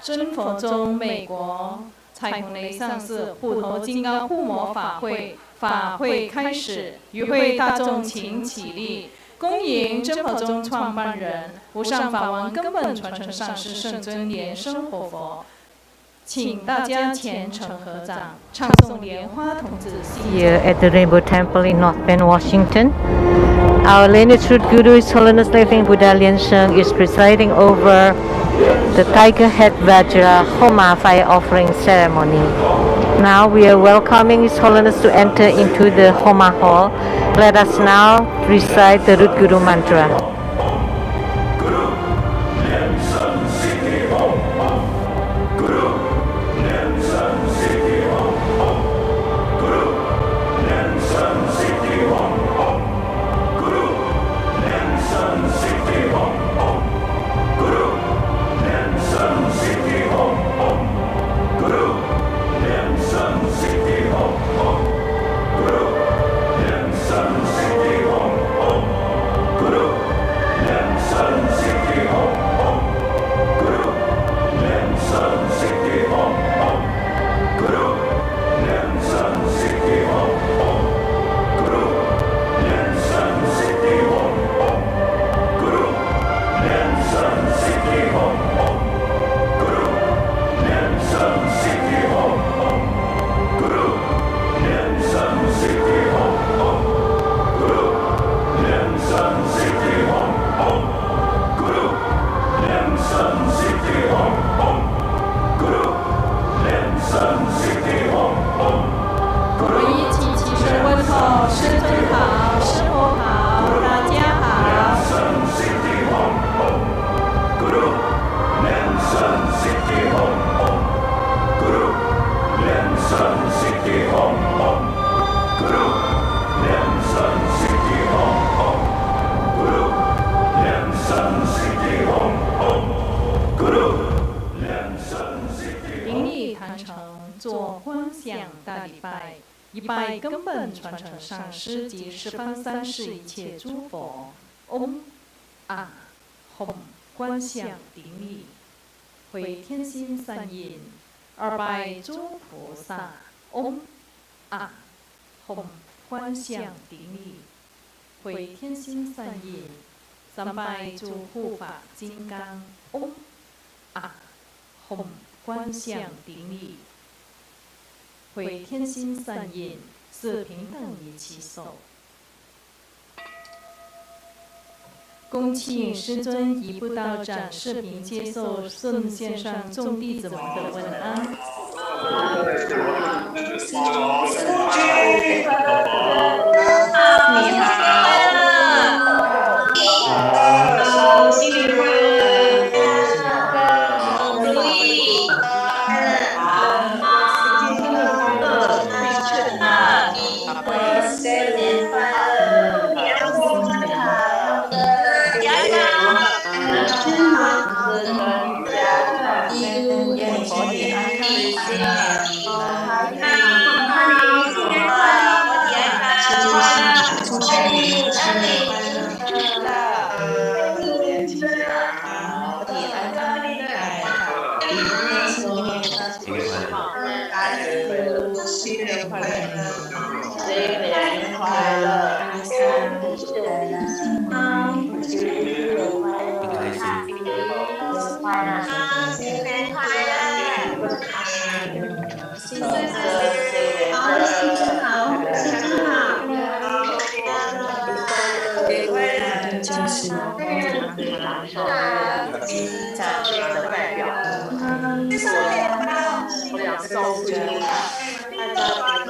真佛宗美国彩虹雷上寺虎头金刚护摩法会开始，与会大众请起立，恭迎真佛宗创办人、无上法王根本传承上师圣尊莲生活佛，请大家虔诚合掌，唱诵莲花童子心咒。 Here at the Rainbow Temple in North Bend, Washington, Our lineage root Guru, His Holiness Living Buddha Lien Sheng, is presiding over the Tiger Head Vajra Homa fire offering ceremony. Now we are welcoming His Holiness to enter into the Homa hall. Let us now recite the root Guru mantra.根本传承上师及十方三世一切诸佛，嗡啊吽观想顶礼，回天心三印，二拜诸菩萨，嗡啊吽观想顶礼，回天心三印，三拜诸护法金刚，嗡啊吽观想顶礼，回天心三印。四平等一起手，恭请师尊移步道长视频接受圣线上众弟子们的问安。你好，新年快乐，如意快乐，新年快乐，新年快乐，你好，家长好，子跟家长，愿佛体安康，新年快乐，新年快乐，佛体安康，新年快乐，新年吉祥，佛体安康，新年快乐。新年快乐，新年快乐，新年快乐，新年快乐，新年好，新年好，就是长辈的代表，我俩收着，按照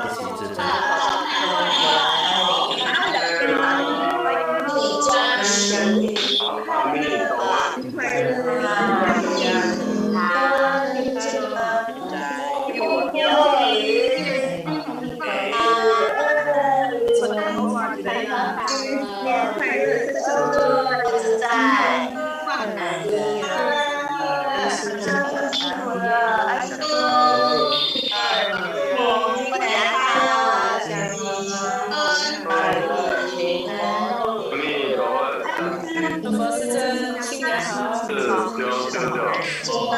新年好，祝大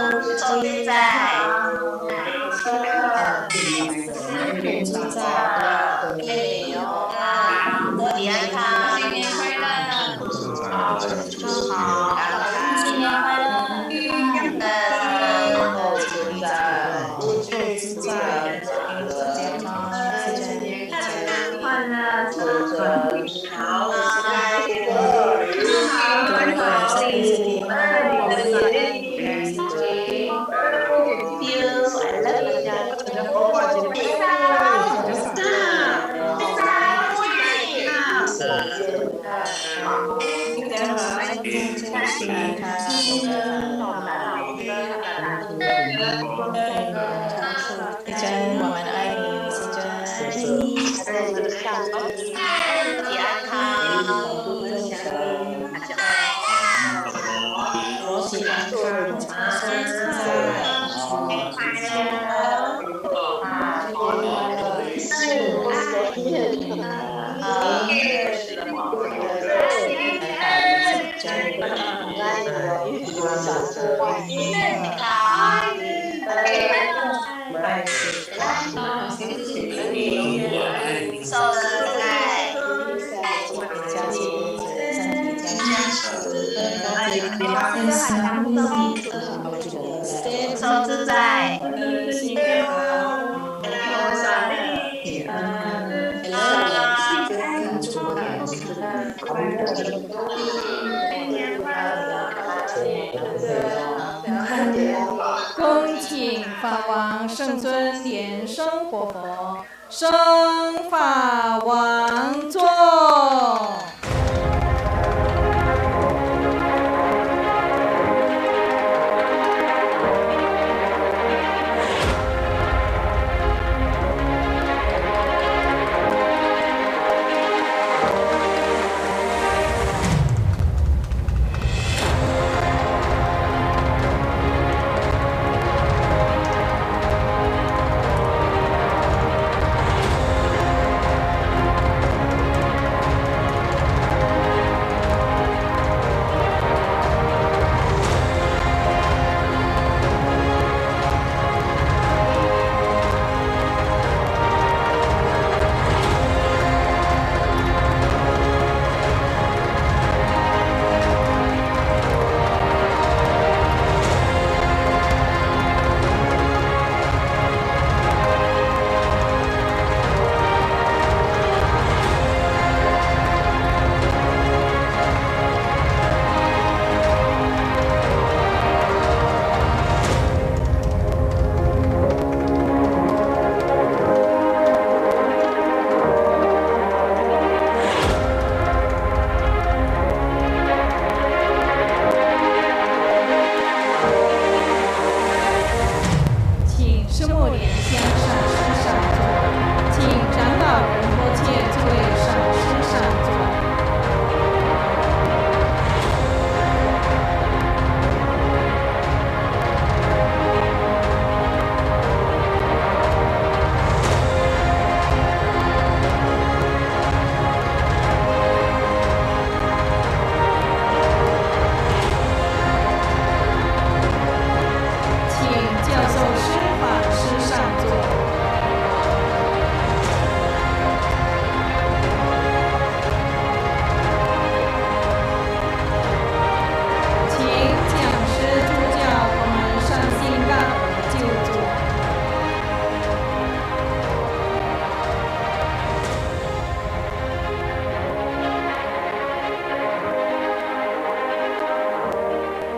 身体安康，现在快乐，健康，受自在，受自在，恭请法王圣尊莲生活佛升法王座。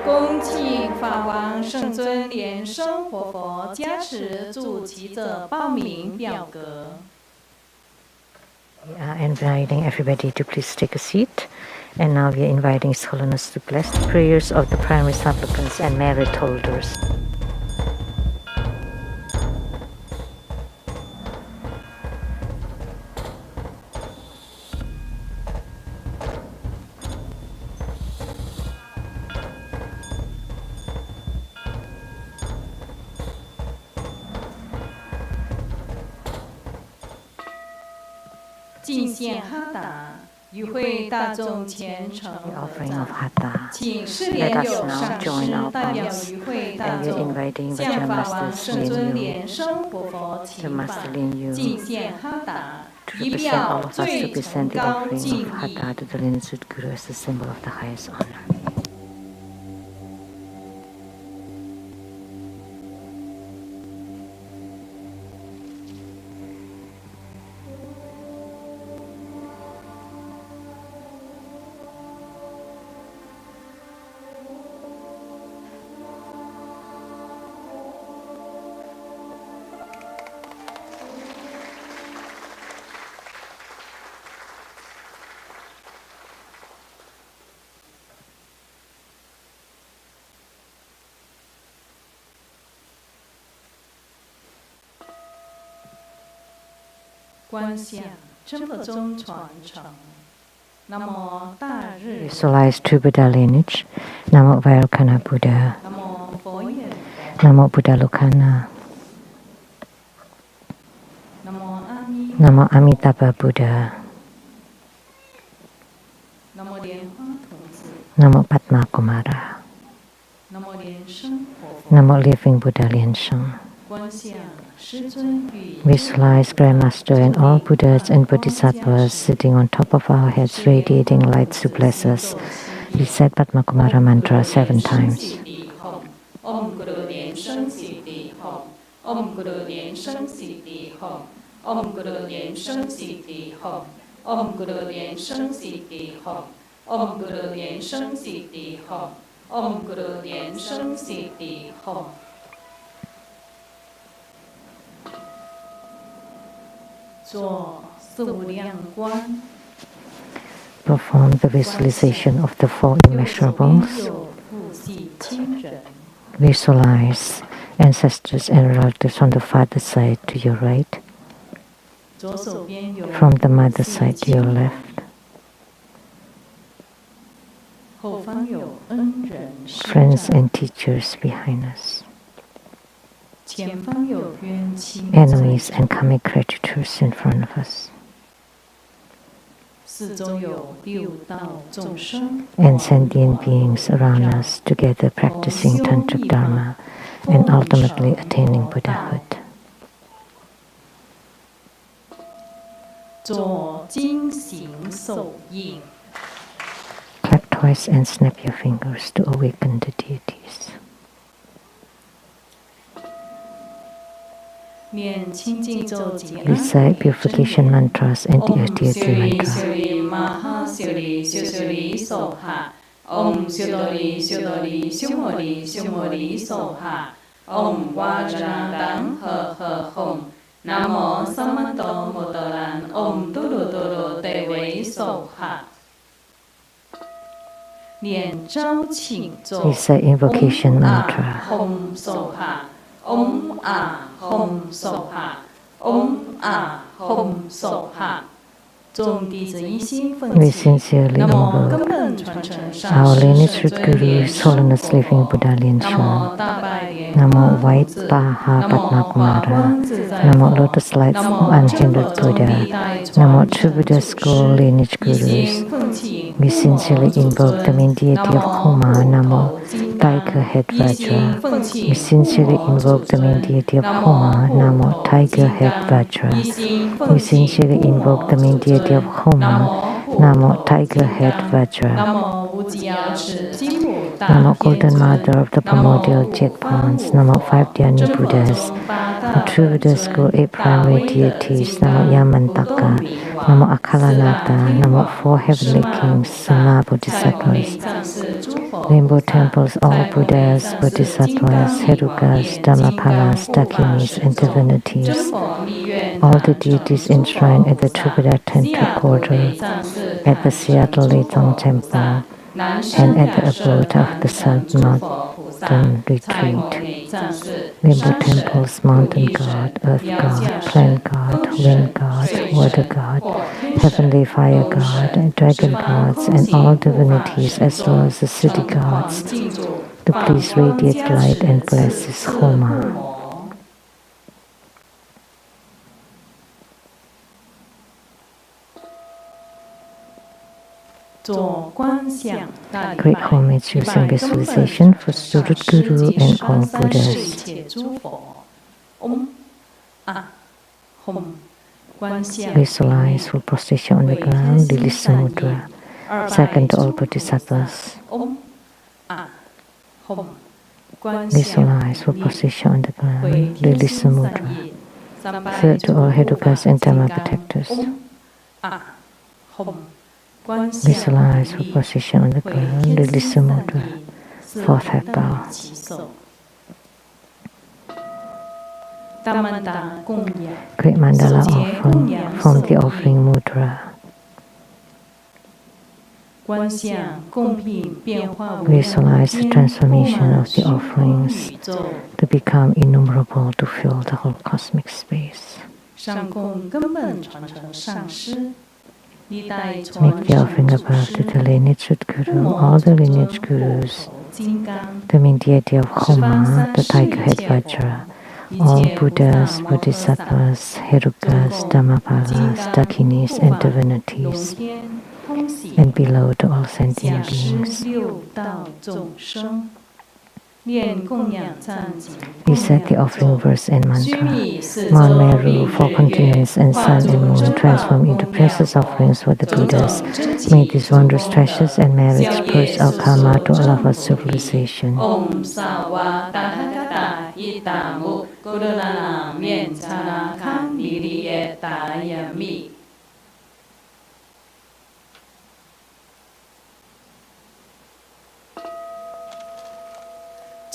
恭请法王圣尊莲生活佛加持助其者报名表格。We are inviting everybody to please take a seat. And now we are inviting His Holiness to bless the prayers of the primary supplicants and merit holders.敬献哈达，与会大众虔诚 The offering of Hatha. 请释莲友上师代表与会大众向法王圣尊莲生活佛请法，敬献哈达，以表最崇高敬意。 To the lineage Guru as the symbol of the highest honor. 观想真佛宗传承。南无大日。 Visualize true Buddha lineage. Namo Vairocana Buddha. 南无佛眼佛。 Namo Buddha Lokana. 南无阿弥。 Namo Amitabha Buddha. 南无莲花童子。 Namo Padma Kumara. 南无莲生活佛。 Namo Living Buddha Liansheng. 观想师尊与。 Visualize Grandmaster and all Buddhas and Bodhisattvas sitting on top of our heads, radiating lights to bless us. Recite Padma Kumara mantra 7 times. Om Guru Lien Sheng Siddhi Hom. Om Guru Lien Sheng Siddhi Hom. Om Guru Lien Sheng Siddhi Hom. Om Guru Lien Sheng Siddhi Hom. Om Guru Lien Sheng Siddhi Hom. Om Guru Lien Sheng Siddhi Hom. 做四无量观。 Perform the visualization of the 4 immeasurables. Visualize ancestors and relatives from the father's side to your right, from the mother's side to your left. Friends and teachers behind us. Enemies and karmic creditors in front of us. And sentient beings around us, together practicing Tantric Dharma and ultimately attaining Buddhahood. Clap twice and snap your fingers to awaken the deities. Recite purification mantras and deity mantras. Om Syodori Syodori Syomori Syomori Soha. Om Vajra Dang He He Hom. Namo Samato Motoran. Om Turu Turu Te Wei Soha. Recite invocation mantra. Hom Soha. Om Ah Hom Soha. Om Ah Hom Soha. We sincerely invoke our lineage root Guru, His Holiness Living Buddha Liansheng. Namo White Paha Padma Kumara. Namo Lotus Lights Unhindered Buddha. Namo True Buddha School Lineage Gurus. We sincerely invoke the main deity of Homa. Namo Tiger Head Vajra. We sincerely invoke the main deity of Homa. Namo Tiger Head Vajra. We sincerely invoke the main deity of Homa. Namo Tiger Head Vajra. Namo Golden Mother of the primordial jet ponds. Namo 5 Dhyani Buddhas. The True Buddha School 8 primary deities. Namo Yamantaka. Namo Akalanata. Namo 4 heavenly kings. Sama Bodhisattvas. Rainbow temples, all Buddhas, Bodhisattvas, Herukas, Dhammapalas, Dakinis, and divinities. All the deities enshrined at the True Buddha Tantric Order, at the Seattle Leitong Temple, and at the abode of the South Mountain Retreat. Rainbow temples, Mountain God, Earth God, Plant God, Wind God, Water God, Heavenly Fire God, Dragon Gods, and all divinities as well as the city gods, to please radiate light and bless this Homa. Great homage using visualization for Surat Guru and all Buddhas. Visualize full position on the ground, release the mudra. Second to all Bodhisattvas. Visualize full position on the ground, release the mudra. Third to all Hedukas and Dhamma protectors. Visualize full position on the ground, release the mudra. Fourth head bow. Great mandala offering from the offering mudra. Visualize the transformation of the offerings to become innumerable to fill the whole cosmic space. 上供根本传承上师，历代 Make the offering above to the lineage of Guru, all the lineage Gurus, the main deity of Homa, the tiger head Vajra, all Buddhas, Bodhisattvas, Herukas, Dhammapalas, Dakinis, and divinities, and below to all sentient beings. We said the offering verse and mantra. Mount Meru, four continents, and sun and moon transform into precious offerings for the Buddhas. May these wondrous treasures and merits purge our karma to all of our civilization. Om Sawa Tathagata Itamu Gurunanam Yenchana Kandiliyetayami.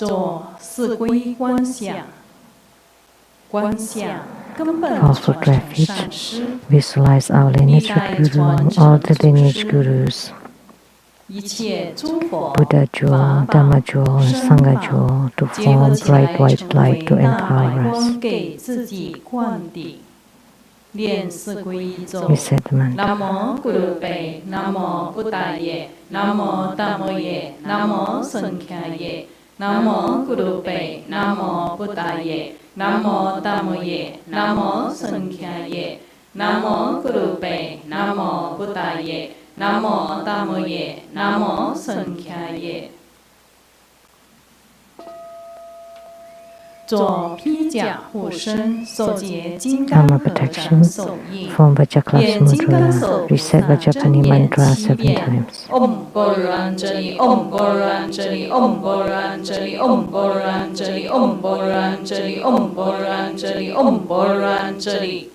做四归观想，观想根本 Call for refuge. Visualize our lineage Guru, all the lineage Gurus, 一切诸佛 Buddha Jewel, Dhamma Jewel, and Sangha Jewel, to form bright white light to empower us. 给自己灌顶。念四皈依咒 We said the mantra. 南无咕噜贝，南无布达耶，南无达摩耶，南无僧伽耶，南无咕噜贝，南无布达耶，南无达摩耶，南无僧伽耶，南无咕噜贝，南无布达耶，南无达摩耶，南无僧伽耶。做披甲护身，受戒金刚 Karma 合 protection, 掌手印。 form Vajra 念金刚 Mudra, 手 recite Vajrapani mantra 7 times. Om Goranjali, Om Goranjali, Om Goranjali, Om Goranjali, Om Goranjali, Om Goranjali, Om Goranjali.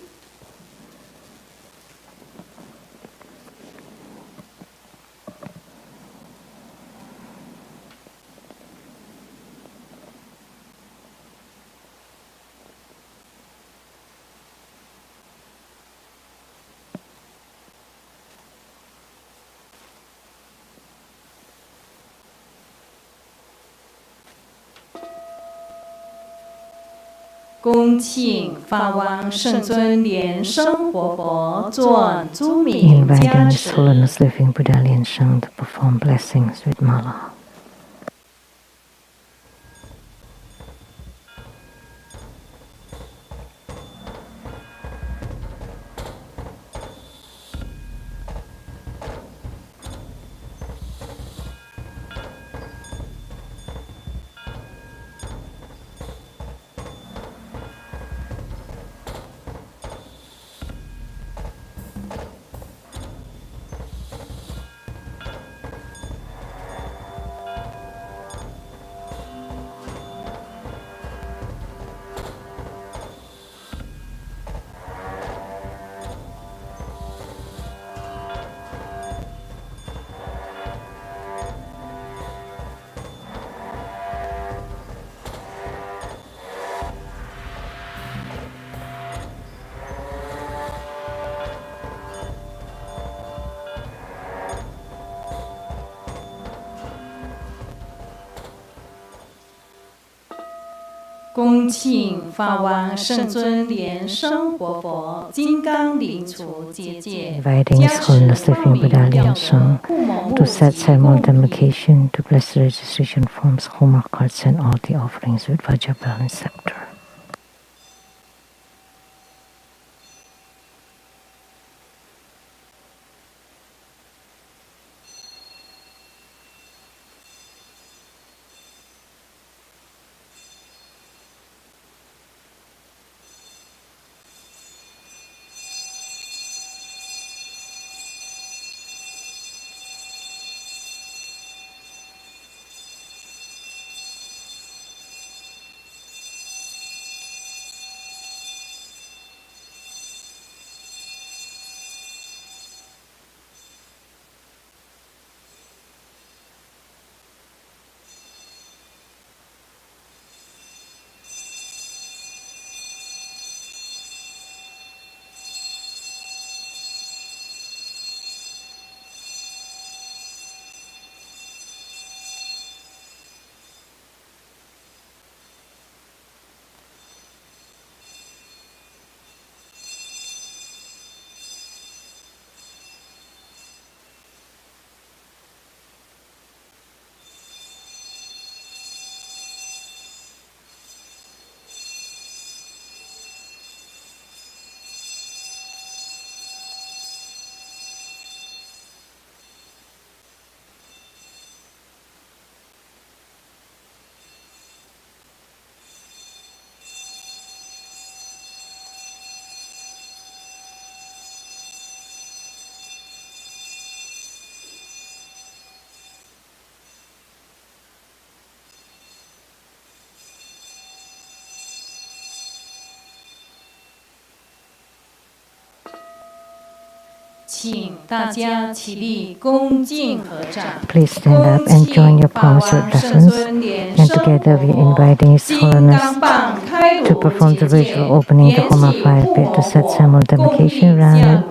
恭请法王圣尊莲生活佛作诸名加 Inviting His 持。 Holiness Living Buddha Lian Sheng to perform blessings with mala.恭请法王圣尊莲生活佛金刚灵除结界， Inviting His Holiness Living Buddha Lian Sheng to set ceremonial demarcation to bless the registration forms, hallmark cards, and all the offerings with Vajra bell and scepter. 请大家起立，恭敬合掌。 Please stand up and join your palms with lessons, and together we inviting His Holiness to perform the ritual opening the Homa fire pit, to set simultaneation around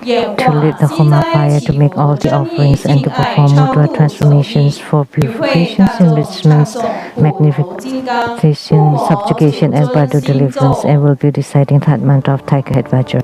it, to lit the Homa fire, to make all the offerings, and to perform mudra transformations for purifications, enrichments, magnification, subjugation, and bridal deliverance, and will be reciting that mantra of Tiger Head Vajra.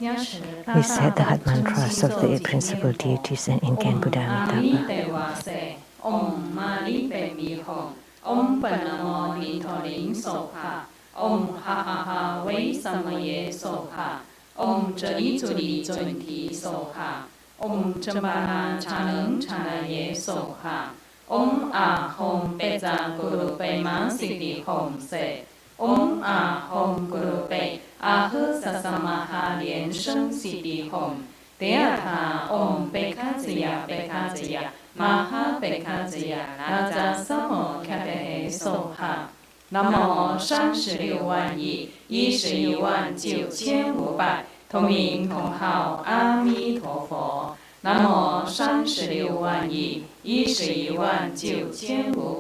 We said the heart mantras of the eight principal deities and Incan Buddha Amitabha. Om Mani Pe Mi Ho, Om Panamo Ni Tholing Soha, Om Ha Ha Ha Wei Samaye Soha, Om Zhi Zuli Zun Ti Soha, Om Chambana Chaneng Chanaye Soha, Om Ahom Beja Guru Pe Ma Siddhi Hom Se Om Ahom Guru Pe Ahu Sasamaha Lian Sheng Siddhi Hom 第二塔 Om Bekajaya Bekajaya Maha Bekajaya Raja Samo Kape Soha 南无36万亿11万9500同名同号阿弥陀佛。南无36万亿11万9500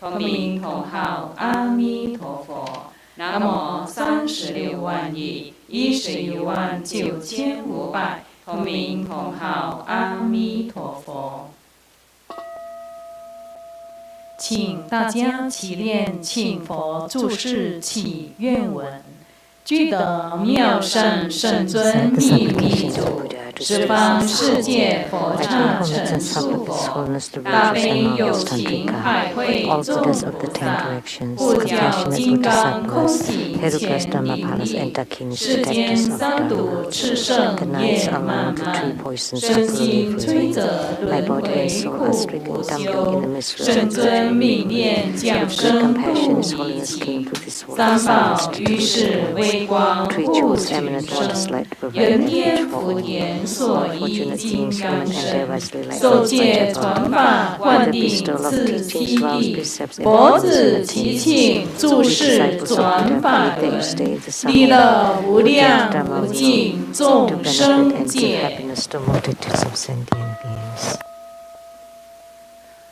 同名同号阿弥陀佛。南无36万亿11万9500同名同号阿弥陀佛。请大家起念请佛注释祈愿文。具得妙善圣尊秘密主，十方世界佛刹成数佛，大悲有情海会众菩萨，护教金刚空行千里，世间三毒炽盛业漫漫，身心摧折轮回苦不休，圣尊密念降生度一切，三宝于是为光护群生，人天福田所依金刚身，受戒传法灌顶次七地，佛子祈请注释转法轮，利乐无量无尽众生界。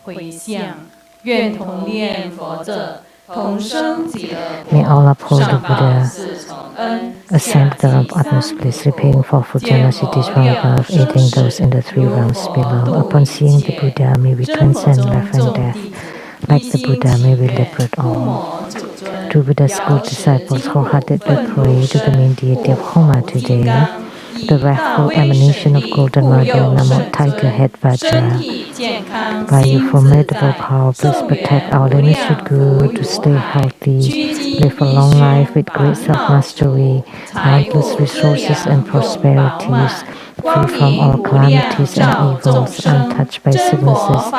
回向，愿同念佛者。May all uphold the Buddha, ascend the realm of utmost bliss, repaying for full generosities from above, aiding those in the three realms below. Upon seeing the Buddha, may we transcend life and death. Like the Buddha, may we liberate all. To Buddha's good disciples, wholeheartedly pray to the main deity of Homa today, the wrathful emanation of Golden Mother, Namo Tiger Head Vajra. By your formidable power, please protect our lineage Guru to stay healthy, live a long life with great self-mastery, boundless resources and prosperities, free from all calamities and evils, untouched by sicknesses,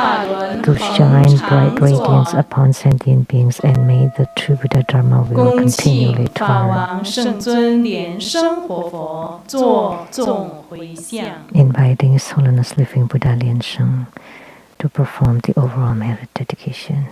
to shine bright radiance upon sentient beings, and may the true Buddha Dharma will continually turn. Inviting His Holiness Living Buddha Lian Sheng to perform the overall merit dedication.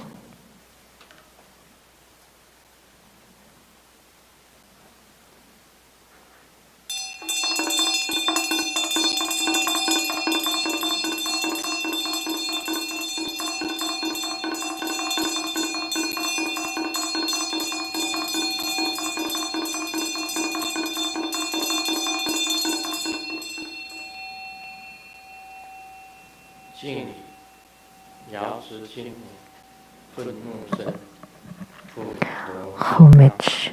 Homage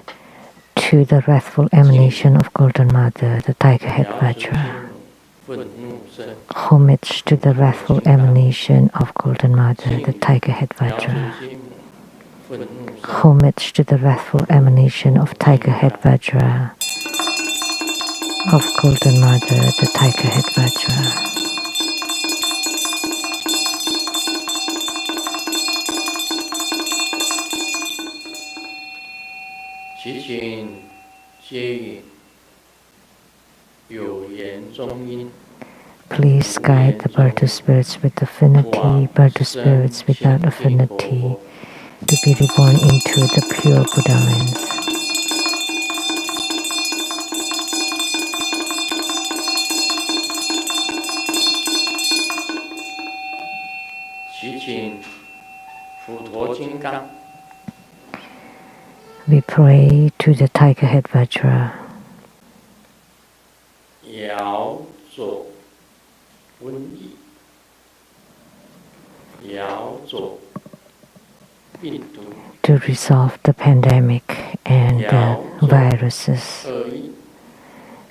to the wrathful emanation of Golden Mother, the Tiger Head Vajra. Homage to the wrathful emanation of Golden Mother, the Tiger Head Vajra. Homage to the wrathful emanation of Tiger Head Vajra, of Golden Mother, the Tiger Head Vajra. Please guide the bird spirits with affinity, bird spirits without affinity, to be reborn into the pure Buddha lands. We pray to the Tiger Head Vajra. To resolve the pandemic and the viruses,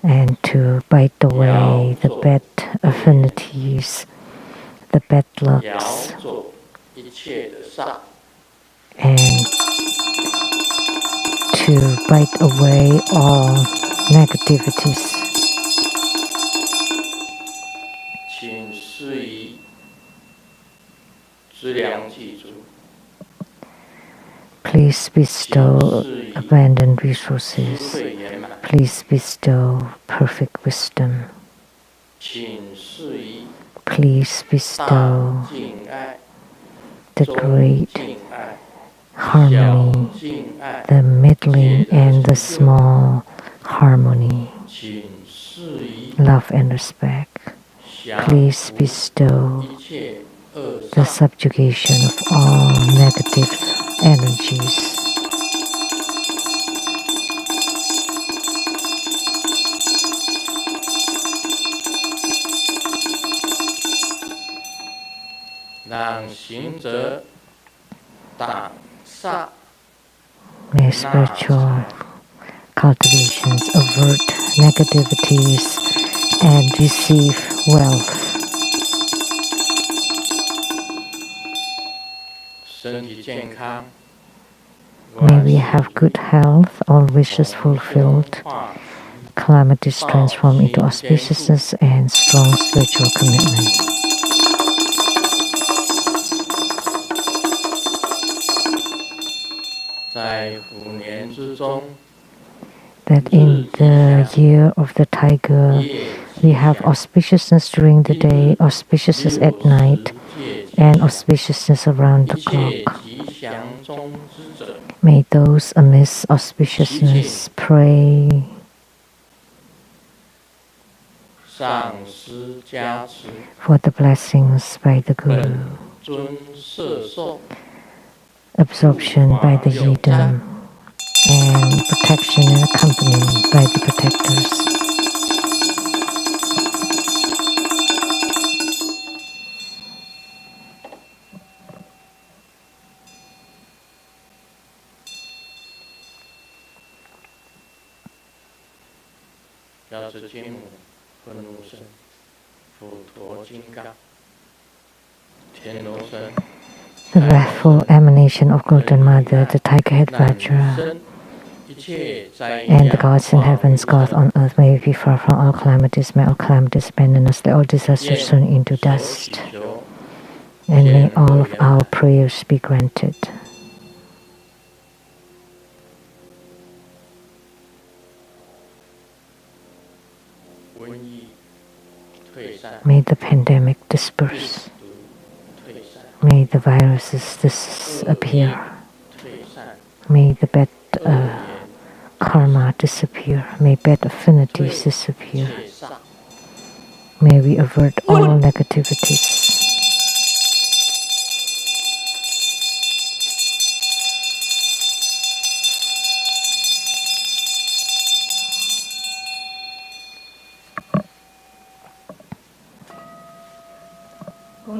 and to bite away the bad affinities, the bad lucks, and to bite away all negativities. Please bestow abundant resources. Please bestow perfect wisdom. Please bestow the great harmony, the middling and the small harmony, love and respect. Please bestow the subjugation of all negative energies. May spiritual cultivations avert negativities and receive wealth. May we have good health, all wishes fulfilled, calamities transformed into auspiciousness and strong spiritual commitment. That in the year of the tiger, we have auspiciousness during the day, auspiciousness at night, and auspiciousness around the clock. May those amidst auspiciousness pray for the blessings by the Guru, absorption by the yidam, and protection and accompanying by the protectors. The wrathful emanation of Golden Mother, the tiger-head Vajra, and the gods in heavens, gods on earth, may we be far from all calamities, may all calamities abandon us, let all disasters turn into dust, and may all of our prayers be granted. May the pandemic disperse. May the viruses disappear. May the bad karma disappear. May bad affinities disappear. May we avert all negativities.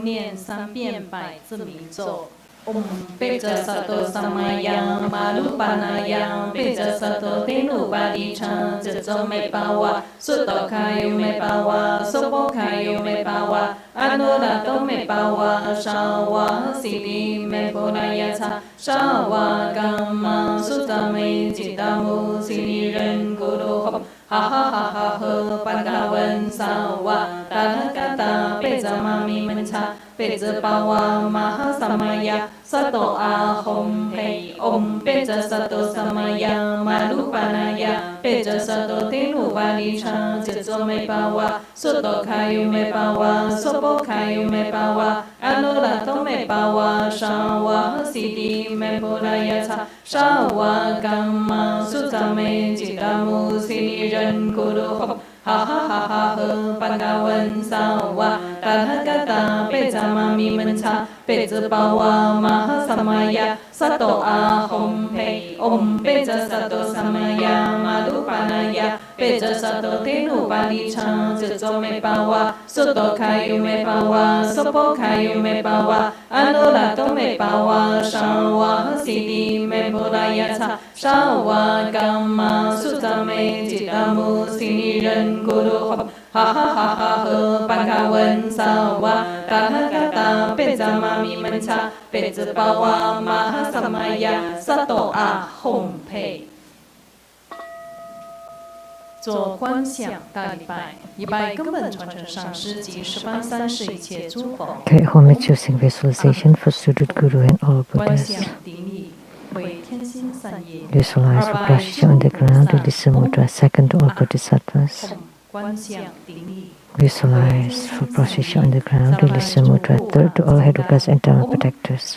Niệm 3遍百字明咒。Om Peja Sato Samayang Malupanayang Peja Sato Tenu Badichang Jetso Me Pawa Suto Kayu Me Pawa Sopo Kayu Me Pawa Anurato Me Pawa Shawa Sidi Me Purayata Shawa Gamma Sutta Me Jitamu Sidi Ren Guru Hop Ha ha ha ha ha Pagawan Sawa Tathagata Peja Mami Mancha Peja Pawa Maha Samaya Sato Ahom Hei Om Peja Sato Samaya Malupanaya Peja Sato Tenu Badichang Jetso Me Pawa Suto Kayu Me Pawa Sopo Kayu Me Pawa Anurato Me Pawa Shawa Sidi Me Purayata Shawa Gamma Sutta Me Jitamu Sidi Ren Guru Hop Ha ha ha ha ha Pagawan Sawa Tathagata Peja Mami Mancha Peja Pawa Maha Samaya Sato Ahom Hei Om Peja Sato Samaya Malupanaya Peja Sato Tenu Badichang Jetso Me Pawa Suto Kayu Me Pawa Sopo Kayu Me Pawa Anurato Me Pawa Shawa Sidi Me Purayata Shawa Gamma Sutta Me Jitamu Sidi Ren Guru Hop Ha ha ha ha ha Pagawan Sawa Tathagata Peja Mami Mancha Peja Pawa Maha Samaya Sato Ahom Hei 做观想大礼拜，一拜根本传承上师及十方三世一切诸佛。 Okay, homage using visualization for Sudut Guru and all 观 Buddhas. 想顶礼，会天心散印。 Visualize for Prashisha on the ground, release the mudra, second to all Bodhisattvas. 观想顶礼。 Visualize for Prashisha on the ground, release the mudra, third to all Hedukas and Dharma protectors.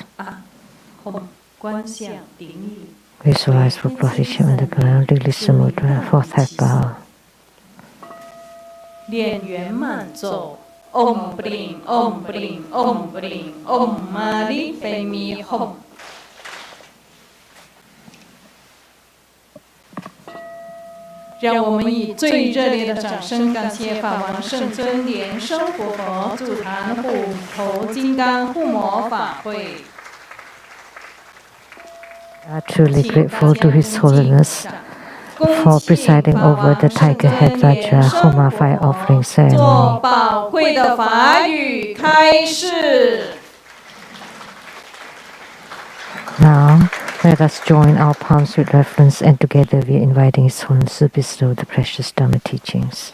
观想顶礼。 Visualize for Prashisha on the ground, release the mudra, fourth half bow. 练圆满咒。 Om Bring Om Bring Om Bring Om Mani Padme Hum。 让我们以最热烈的掌声感谢法王圣尊莲生活佛助坛护头金刚护摩法会。 We are truly grateful to His Holiness for presiding over the Tiger Head Vajra Homa Fire Offering 做 ceremony. 宝贵的法语开示。 Now, let us join our palms with reverence, and together we are inviting His Holiness to bestow the precious Dharma teachings.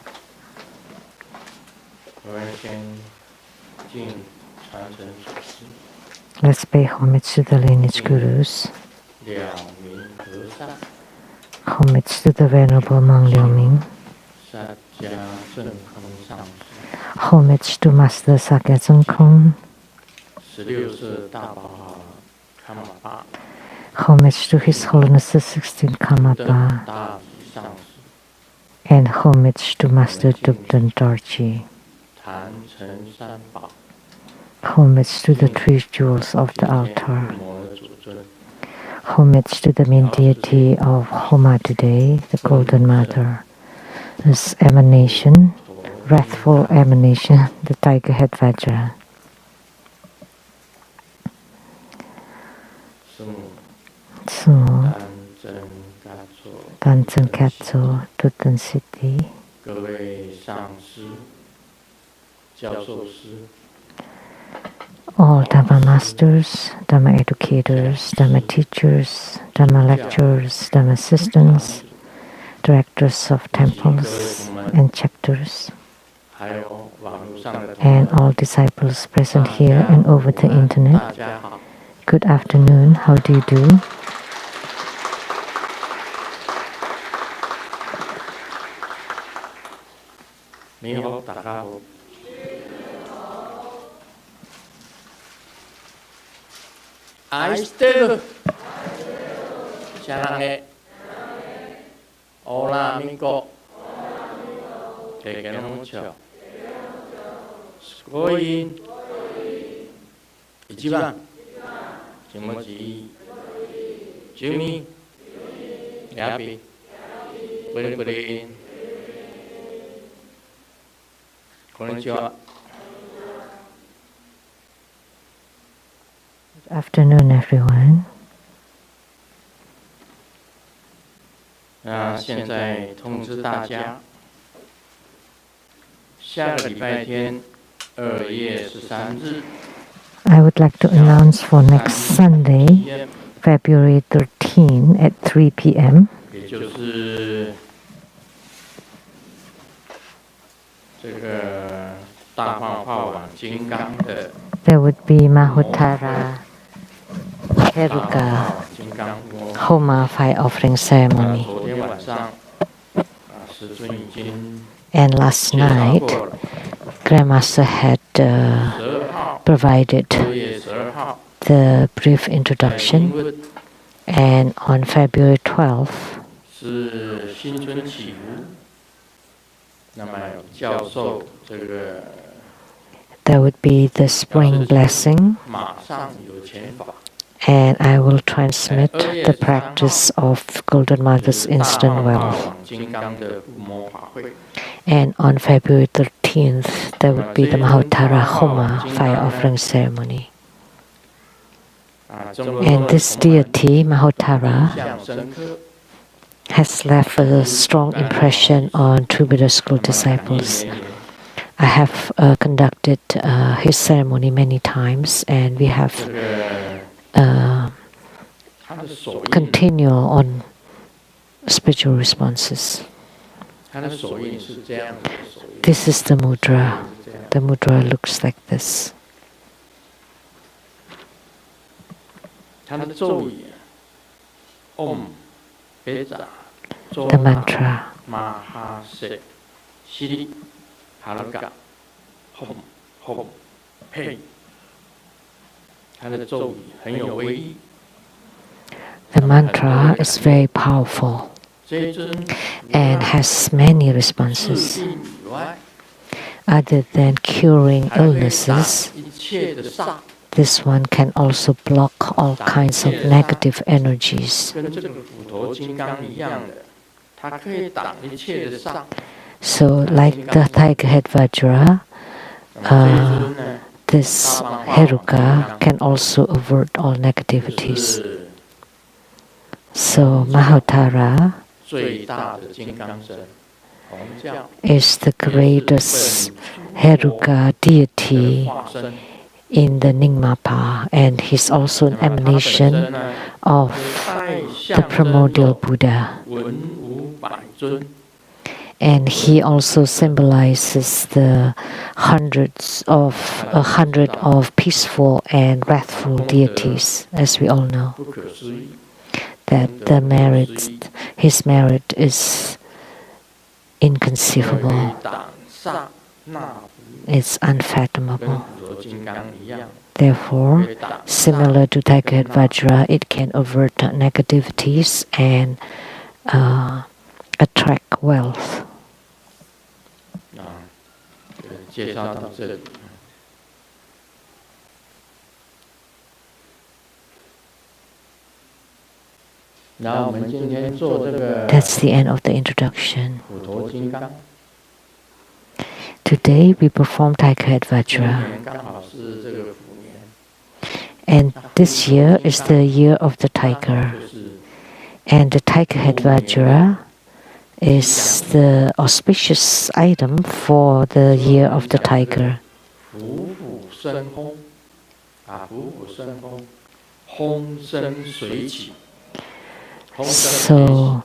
Let's pay homage to the lineage gurus. Homage to the Venerable Mang Liao Ming. Homage to Master Sakya Zhengkong. Homage to His Holiness the 16th Karmapa. And homage to Master Dubdan Dorji. Homage to the three jewels of the altar. Homage to the main deity of Homa today, the Golden Mother. This emanation, wrathful emanation, the Tiger Head Vajra. So, Tanzen Katso, Tutan City. All Dharma masters, Dharma educators, Dharma teachers, Dharma lecturers, Dharma assistants, directors of temples and chapters, and all disciples present here and over the internet. Good afternoon, how do you do? 아이스테르 사랑해 오라민고 대개노처 스고인 이지방 김모지 주미 야비 브리브린 konnichiwa. Good afternoon, everyone. 现在通知大家，下个礼拜天2月13日 I would like to announce for next Sunday, February 13 at 3 p.m. 也就是这个大放化网金刚的 There would be Mahotara Heruka 金刚窝。 Homa Fire Offering Ceremony. 昨天晚上师尊已经 And last 介绍 night, 过了。 Grandmaster had 12号 provided 2月12号 the brief 英 introduction, 文 and on February 12th, 是新春祈福，那么教授这个 there would be the spring blessing, 马上有钱法， and I will transmit the practice of Golden Mother's 大 instant 放 wealth. 化网金刚的附魔法会。 And on February 13th, there would be the Mahotara Homa Fire Offering Ceremony. 中国 And this deity, 印 Mahotara, 象深刻。 has left a strong impression on true Buddha school disciples. I have conducted his ceremony many times, and we have 这个他的手印 continual on spiritual responses. This is the mudra. The mudra looks like this. The mantra. The mantra is very powerful and has many responses. Other than curing illnesses, this one can also block all kinds of negative energies. So, like the tiger head Vajra, this Heruka can also avert all negativities. So, Mahotara is the greatest Heruka deity in the Nyingmapa, and he's also an emanation of the primordial Buddha. And he also symbolizes the 100 of peaceful and wrathful deities, as we all know. That his merit is inconceivable. It's unfathomable. Therefore, similar to tiger head Vajra, it can avert negativities and attract wealth. That's the end of the introduction. Today we perform tiger head Vajra. And this year is the year of the tiger. And the tiger head Vajra is the auspicious item for the year of the tiger. So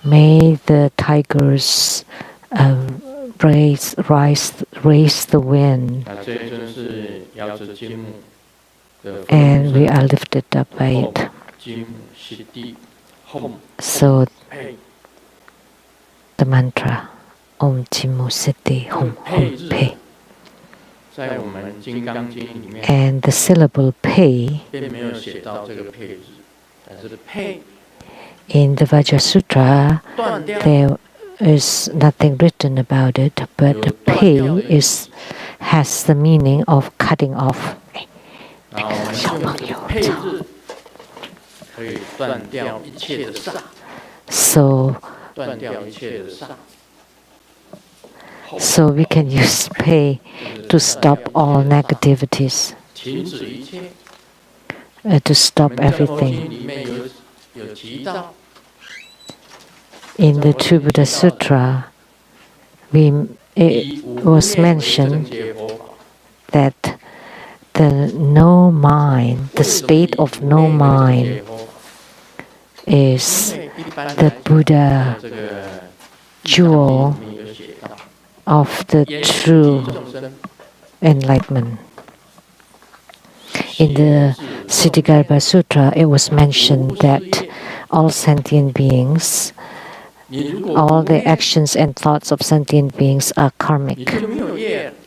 may the tigers raise the wind, and we are lifted up by it. So the mantra Om Jimmu Siddhi Hum Hum Pe, and the syllable Pe in the Vajra Sutra there is nothing written about it, but Pe has the meaning of cutting off. So we can use Pe to stop all negativities, to stop everything. In the True Buddha Sutra, it was mentioned that the no mind, the state of no mind, is the Buddha jewel of the true enlightenment. In the Siddhigarbha Sutra, it was mentioned that all sentient beings, all the actions and thoughts of sentient beings are karmic.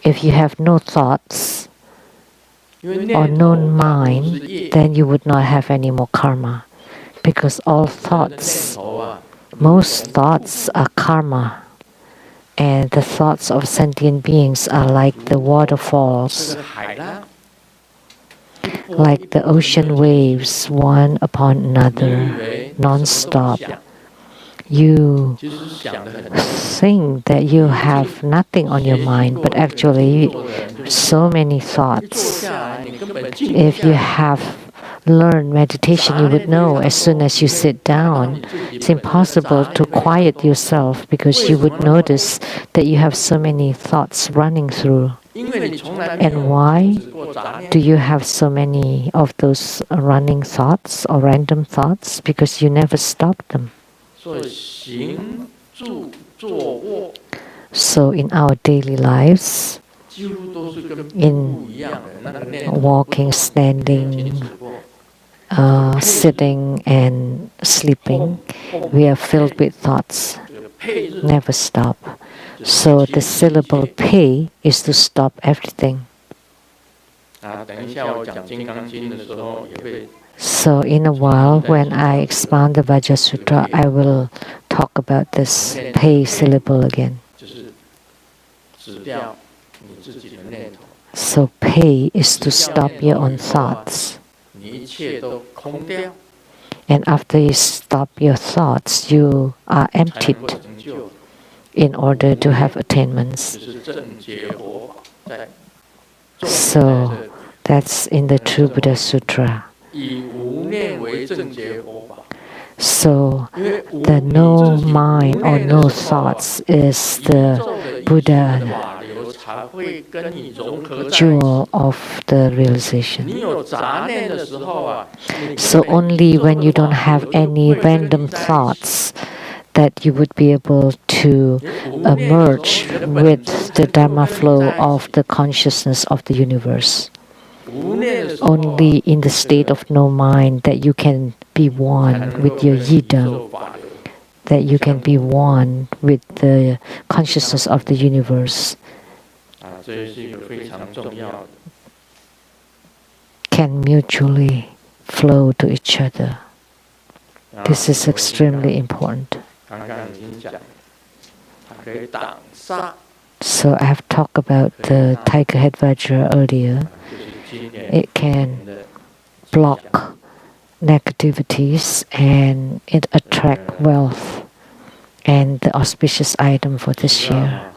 If you have no thoughts or no mind, then you would not have any more karma. Because all thoughts, most thoughts are karma. And the thoughts of sentient beings are like the waterfalls, like the ocean waves, one upon another, non-stop. You think that you have nothing on your mind, but actually so many thoughts. If you have learned meditation, you would know as soon as you sit down, it's impossible to quiet yourself because you would notice that you have so many thoughts running through. And why do you have so many of those running thoughts or random thoughts? Because you never stop them. So in our daily lives, in walking, standing, sitting and sleeping, we are filled with thoughts. Never stop. So the syllable pay is to stop everything. So in a while, when I expound the Vajra Sutra, I will talk about this pay syllable again. So pay is to stop your own thoughts. And after you stop your thoughts, you are emptied in order to have attainments. So that's in the True Buddha Sutra. So the no mind or no thoughts is the Buddha jewel of the realization. So only when you don't have any random thoughts that you would be able to merge with the Dharma flow of the consciousness of the universe. Only in the state of no mind that you can be one with your yidam, that you can be one with the consciousness of the universe, can mutually flow to each other. This is extremely important. So I have talked about the tiger head vajra earlier. It can block negativities and it attracts wealth and the auspicious item for this year.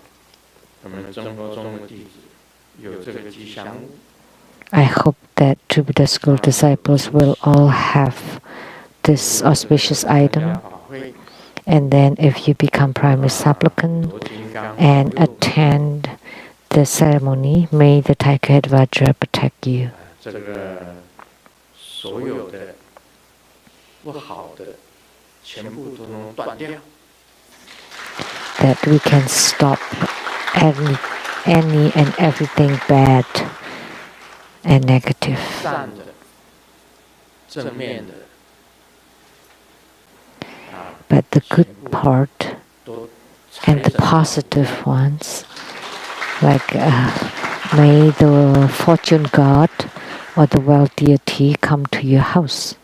I hope that True Buddha School disciples will all have this auspicious item. And then if you become primary supplicant and attend the ceremony, may the tiger head vajra protect you. That we can stop any and everything bad and negative. But the good part and the positive ones, like may the fortune god or the wealth deity come to your house.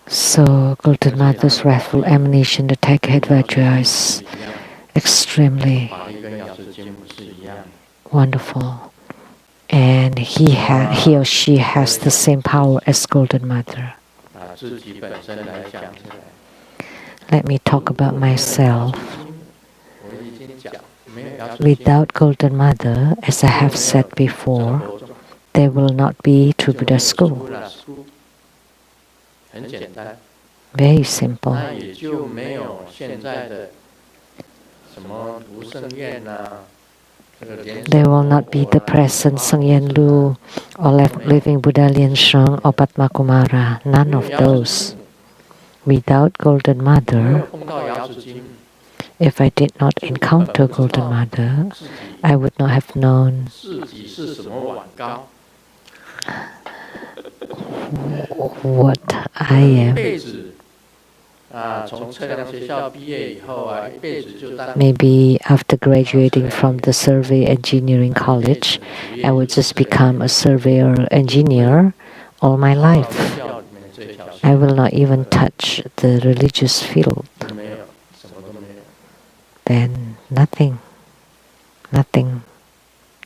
So Golden Mother's wrathful emanation, the tiger head vajra, is extremely wonderful, and he or she has the same power as Golden Mother. Let me talk about myself. Without Golden Mother, as I have said before, there will not be True Buddha School. Very simple. There will not be the present Sang Yen Lu or living Buddha Lien Sheng or Padma Kumara. None of those. Without Golden Mother, if I did not encounter Golden Mother, I would not have known what I am. Maybe after graduating from the Survey Engineering College, I would just become a surveyor engineer all my life. I will not even touch the religious field. Then nothing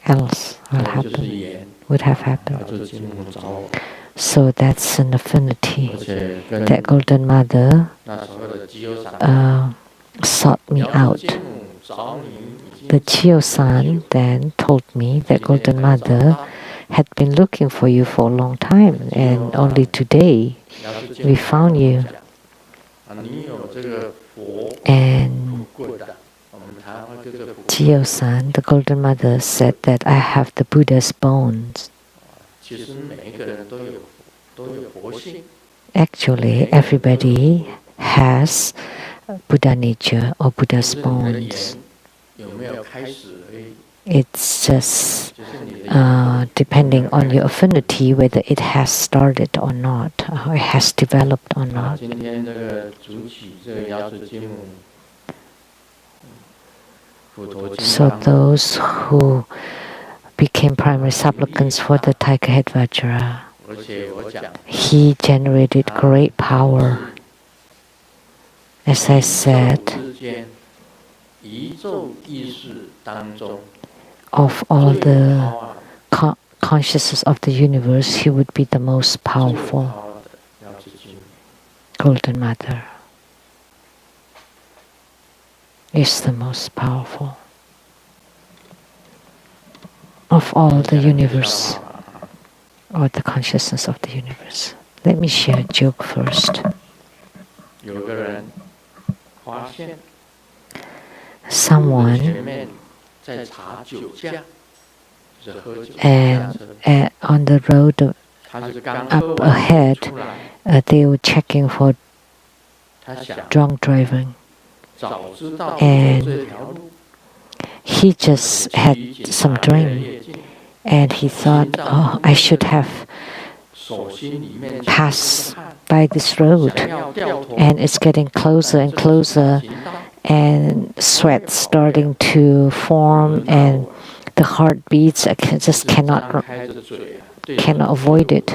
else would have happened. So that's an affinity that Golden Mother sought me out. The Chio-san then told me that Golden Mother had been looking for you for a long time, and only today we found you. And Chio-san, the Golden Mother, said that I have the Buddha's bones. Actually, everybody has Buddha nature or Buddha's bones. It's just depending on your affinity whether it has started or not, or it has developed or not. So those who became primary supplicants for the Tiger Head Vajra, he generated great power. As I said, of all the consciousness of the universe, he would be the most powerful Golden Mother. Is the most powerful of all the universe, or the consciousness of the universe. Let me share a joke first. Someone and on the road up ahead, they were checking for drunk driving, and he just had some drink, and he thought, oh, I should have passed by this road, and it's getting closer and closer, and sweat starting to form, and the heartbeats, I just cannot avoid it.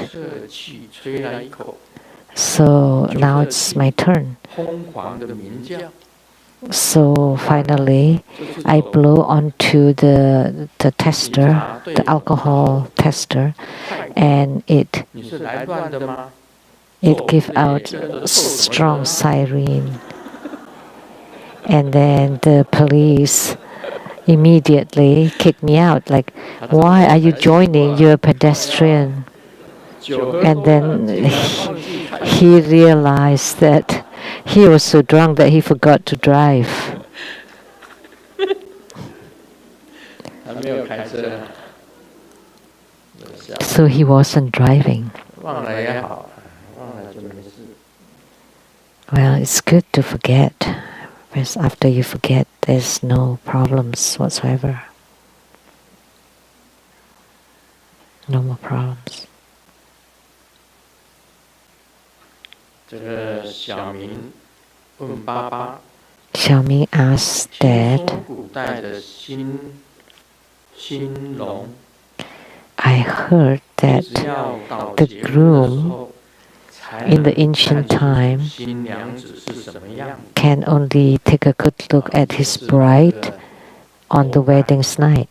So now it's my turn. So finally, I blow onto the tester, the alcohol tester, and it gave out strong siren. And then the police immediately kicked me out. Like, why are you joining? You're a pedestrian. And then he realized that he was so drunk that he forgot to drive. So he wasn't driving. Well, it's good to forget, because after you forget, there's no problems whatsoever. No more problems. Xiaoming asked Dad, I heard that the groom in the ancient time can only take a good look at his bride on the wedding's night.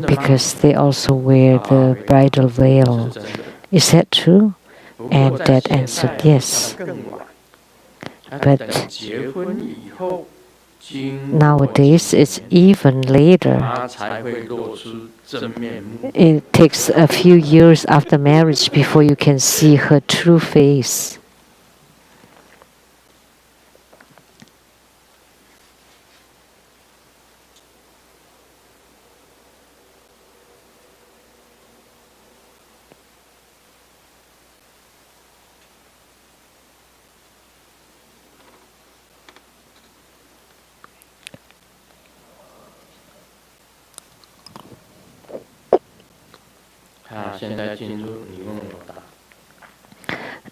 Because they also wear the bridal veil. Is that true? And Dad answered yes. But nowadays it's even later. It takes a few years after marriage before you can see her true face.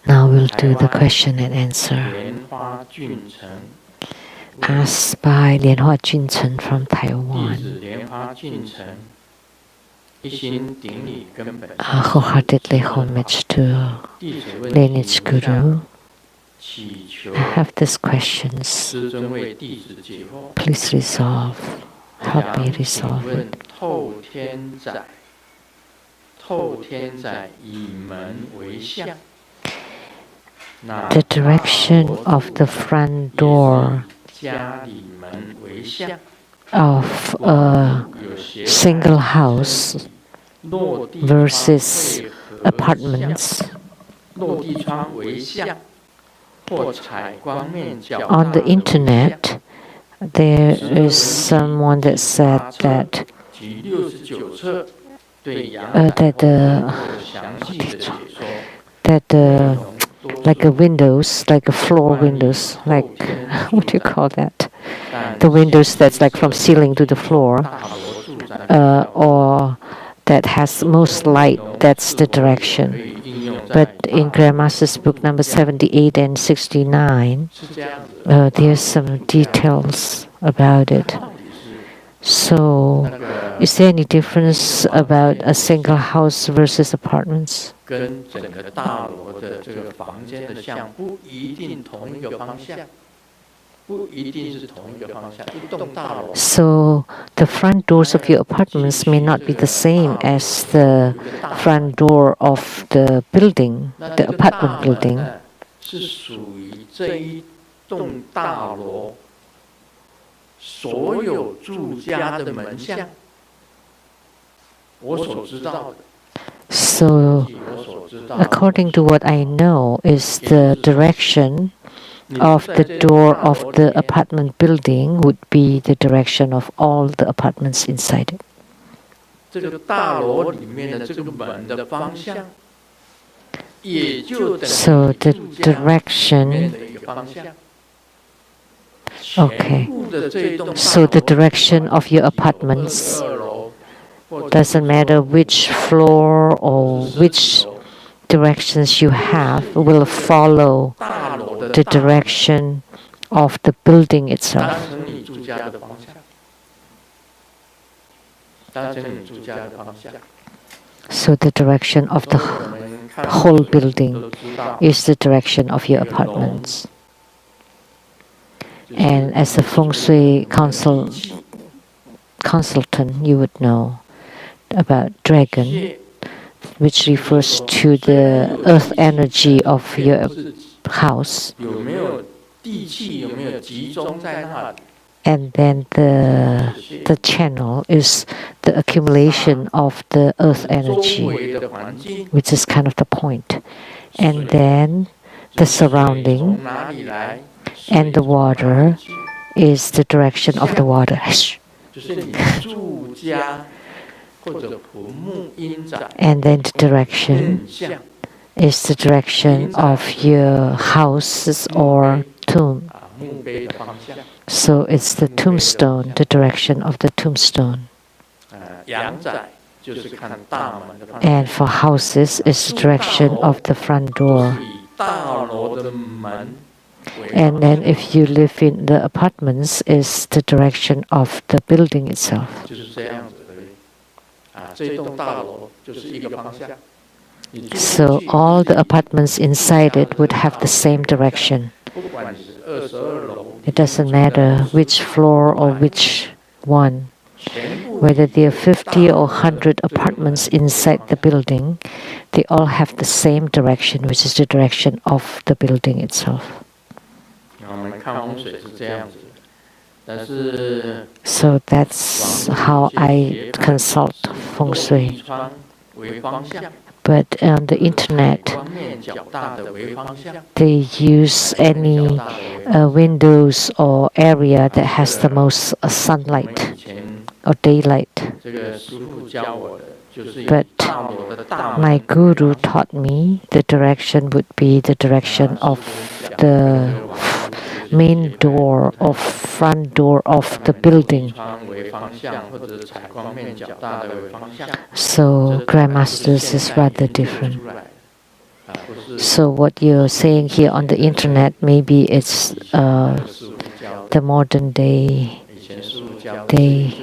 Now we'll do the question and answer. Asked by Lianhua Junchen from Taiwan. Wholeheartedly homage to lineage guru. I have these questions. Please resolve. Help me resolve it. The direction of the front door of a single house versus apartments. On the internet, there is someone that said that like a windows, like a floor windows, like what do you call that? The windows that's like from ceiling to the floor, or that has most light. That's the direction. But in Grandmaster's book number 78 and 69, there's some details about it. So, is there any difference about a single house versus apartments? So, the front doors of your apartments may not be the same as the front door of the building, the apartment building. So, according to what I know, is the direction of the door of the apartment building would be the direction of all the apartments inside it. So the direction. Okay. So the direction of your apartments doesn't matter which floor or which directions you have, will follow the direction of the building itself. So the direction of the whole building is the direction of your apartments. And as a feng shui consultant, you would know about dragon, which refers to the earth energy of your house. And then the channel is the accumulation of the earth energy, which is kind of the point. And then the surrounding and the water is the direction of the water. And then the direction is the direction of your houses or tomb. So it's the tombstone, the direction of the tombstone. And for houses, it's the direction of the front door. And then if you live in the apartments, it's the direction of the building itself. So all the apartments inside it would have the same direction. It doesn't matter which floor or which one. Whether there are 50 or 100 apartments inside the building, they all have the same direction, which is the direction of the building itself. So that's how I consult feng shui. But on the internet, they use any windows or area that has the most sunlight or daylight. But my guru taught me the direction would be the direction of the main door or front door of the building. So Grandmasters is rather different. So what you're saying here on the internet, maybe it's the modern day, they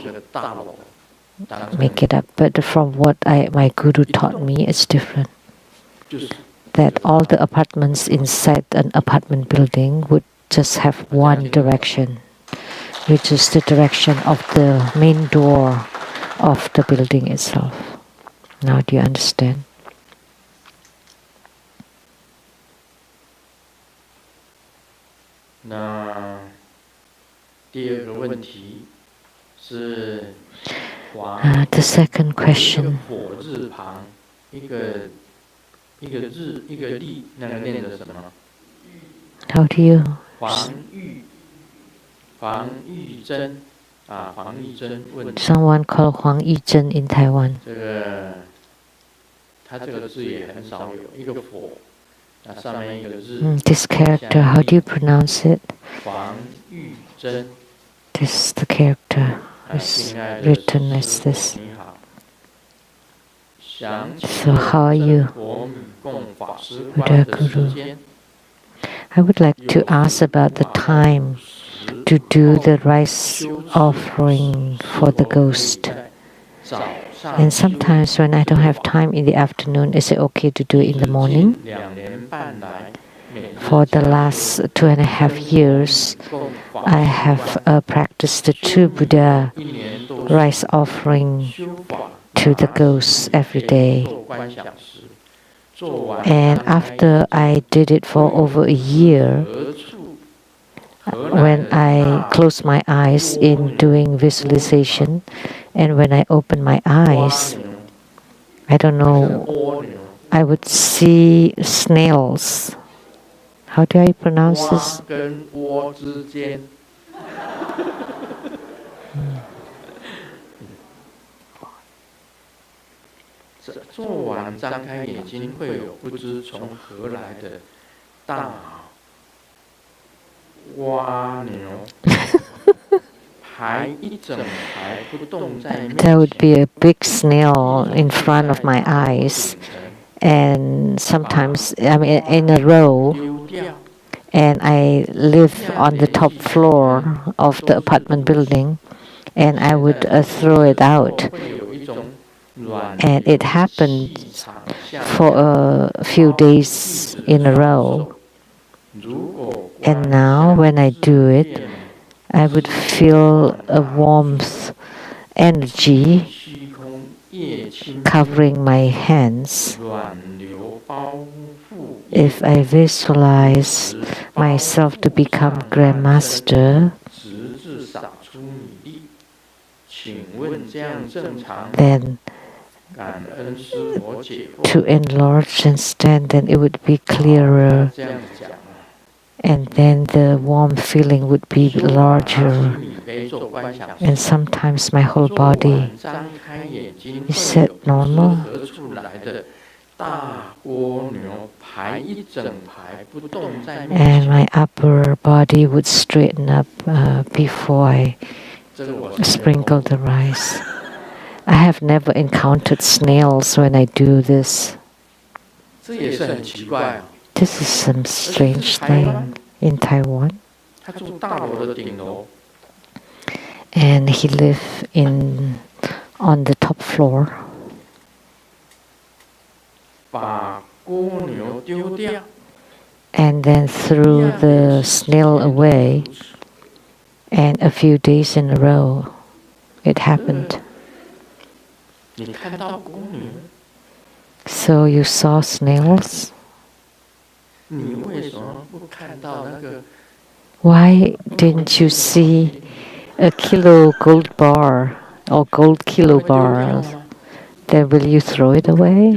make it up. But from what my guru taught me, it's different. That all the apartments inside an apartment building would just have one direction, which is the direction of the main door of the building itself. Now do you understand? The second question. How do you? 黄玉珍黄玉珍问 Someone called Huang Yizhen in Taiwan. 这个，他这个字也很少有，一个火，那上面一个日。This character, how do you pronounce it? 黄玉珍。This is the character is written as this. 你好。想 So how are you, 国米供法师 Vajra 观的时 Guru? 间。 I would like to ask about the time to do the rice offering for the ghost. And sometimes when I don't have time in the afternoon, is it okay to do it in the morning? For the last 2.5 years, I have practiced the true Buddha rice offering to the ghosts every day. And after I did it for over a year, when I close my eyes in doing visualization, and when I open my eyes, I don't know, I would see snails. How do I pronounce this? 做完张开眼睛，会有不知从何来的大蜗牛排一整排不动在面前。 There would be a big snail in front of my eyes, and sometimes in a row. And I live on the top floor of the apartment building, and I would throw it out. And it happened for a few days in a row. And now when I do it, I would feel a warmth, energy covering my hands. If I visualize myself to become Grandmaster, then to enlarge and stand, then it would be clearer, and then the warm feeling would be larger, and sometimes my whole body. Is that normal? And my upper body would straighten up before I sprinkle the rice. I have never encountered snails when I do this. This is some strange thing in Taiwan. And he lived on the top floor. And then threw the snail away, and a few days in a row it happened. So you saw snails? Why didn't you see a kilo gold bar or gold kilo bar? Then will you throw it away?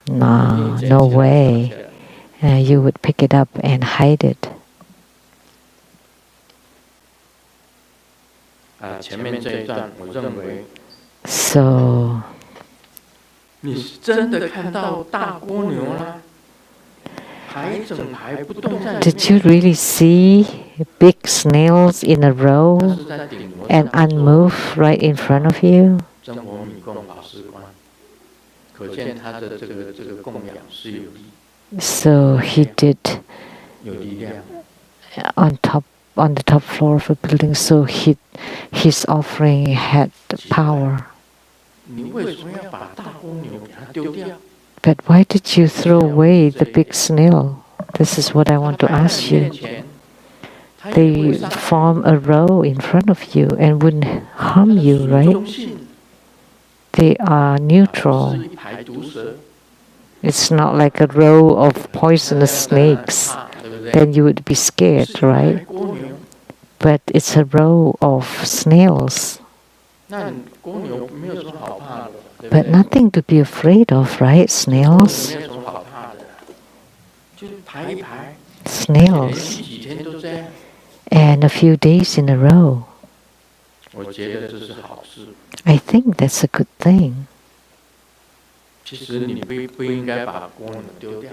No, no way. You would pick it up and hide it. So, did you really see big snails in a row and unmoved right in front of you? So he did on the top floor of a building, so his offering had power. But why did you throw away the big snail? This is what I want to ask you. They form a row in front of you and wouldn't harm you, right? They are neutral. It's not like a row of poisonous snakes. Then you would be scared, right? But it's a row of snails. But nothing to be afraid of, right? Snails? Snails. and a few days in a row. 我觉得这是好事。 I think that's a good thing. 其实你不应该把蜗牛丢掉。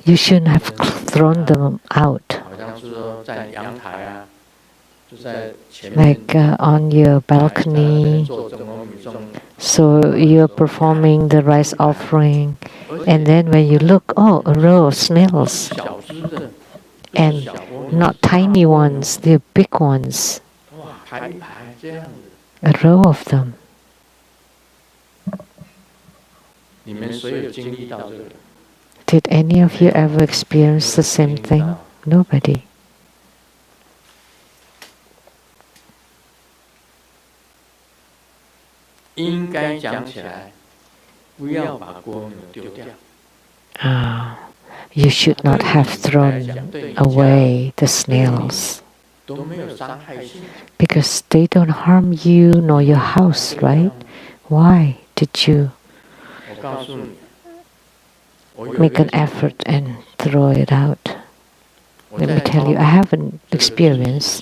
You shouldn't have thrown them out. 好像是说在阳台啊，就在前面。 Like on your balcony. So you're performing the rice offering, and then when you look, oh, a row of snails. And not tiny ones, they're big ones. A row of them. Did any of you ever experience the same thing? Nobody. 应该讲起来，不要把蜗牛丢掉。 You should not have thrown away the snails. 都没有伤害性。 Because they don't harm you nor your house, right? Why did you 我告诉你， make an effort and throw it out? Let me tell you, I have an experience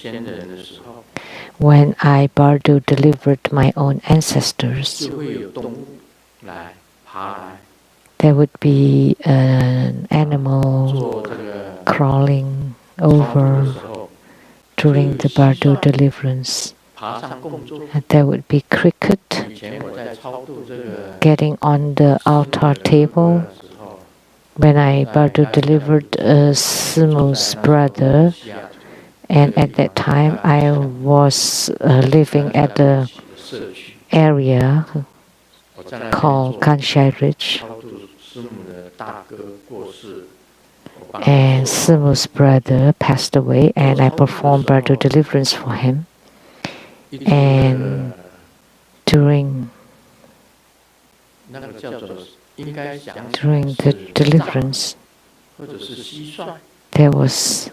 when I bardo delivered my own ancestors. There would be an animal crawling over during the bardo deliverance. And there would be cricket getting on the altar table. When I bardo delivered Simu's brother, and at that time I was living at the area called Kanshai Ridge, and Simu's brother passed away, and I performed bardo deliverance for him. And during the deliverance, there was,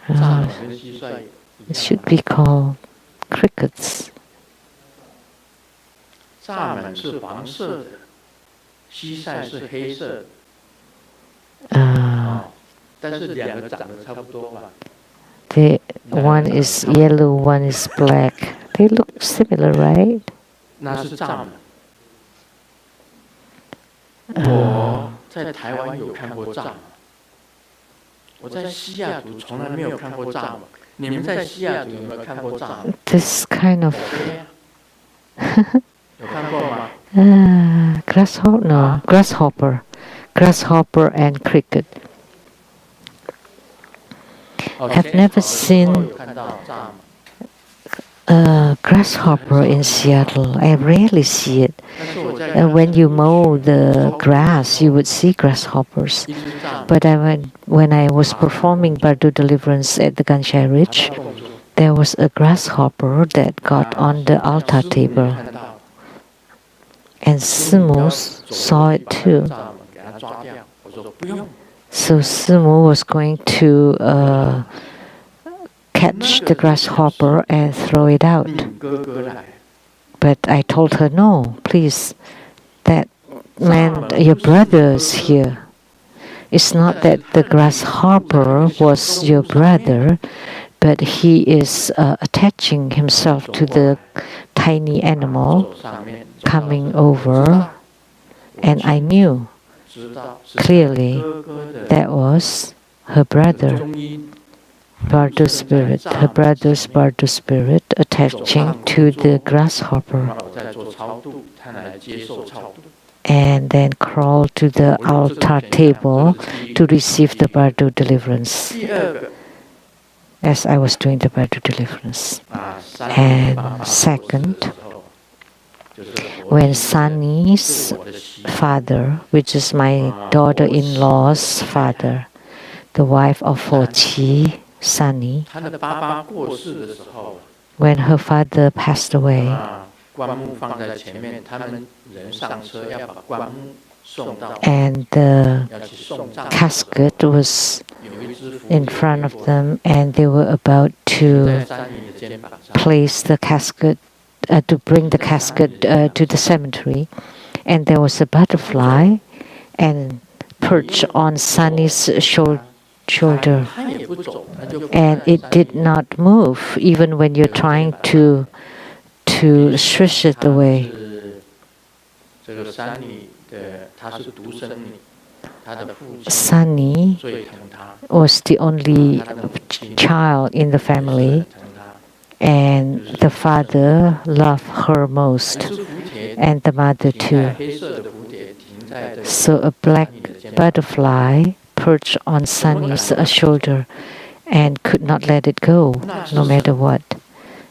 it should be called crickets. The one is yellow, one is black. They look similar, right? 我在台湾有看过蚱蜢，我在西雅图从来没有看过蚱蜢。你们在西雅图有没有看过蚱蜢？ This kind of 有看过吗？ grasshopper, no, grasshopper and cricket. I've never seen a grasshopper in Seattle. I rarely see it. When you mow the grass, you would see grasshoppers. But when I was performing bardo deliverance at the Kanshai Ridge, there was a grasshopper that got on the altar table. And Simu saw it too. So Simu was going to catch the grasshopper and throw it out. But I told her, no, please, that man, your brother is here. It's not that the grasshopper was your brother, but he is attaching himself to the tiny animal coming over. And I knew clearly that was her brother. Bardo spirit, her brother's bardo spirit attaching to the grasshopper, and then crawl to the altar table to receive the bardo deliverance as I was doing the bardo deliverance. And second, when Sunny's father, which is my daughter-in-law's father, the wife of Fochi, Sunny, when her father passed away, and the casket was in front of them, and they were about to place the casket, to bring the casket to the cemetery, and there was a butterfly and perched on Sunny's shoulder, shoulder, 它也不走，它就放 and 在 it 山 did 里。 not move even when you're trying to swish it 它 away. 是这个山里的，他是独生女，他的父亲 Sunny 最疼他， was the only 他的母亲 child in the 也是很 family, 疼他。 and the father loved her 还 most, 是蝴蝶 and the mother 停在 too. 黑色的蝴蝶停在这个 So a 山 black 里的肩膀， butterfly perched on Sunny's shoulder and could not let it go, no matter what.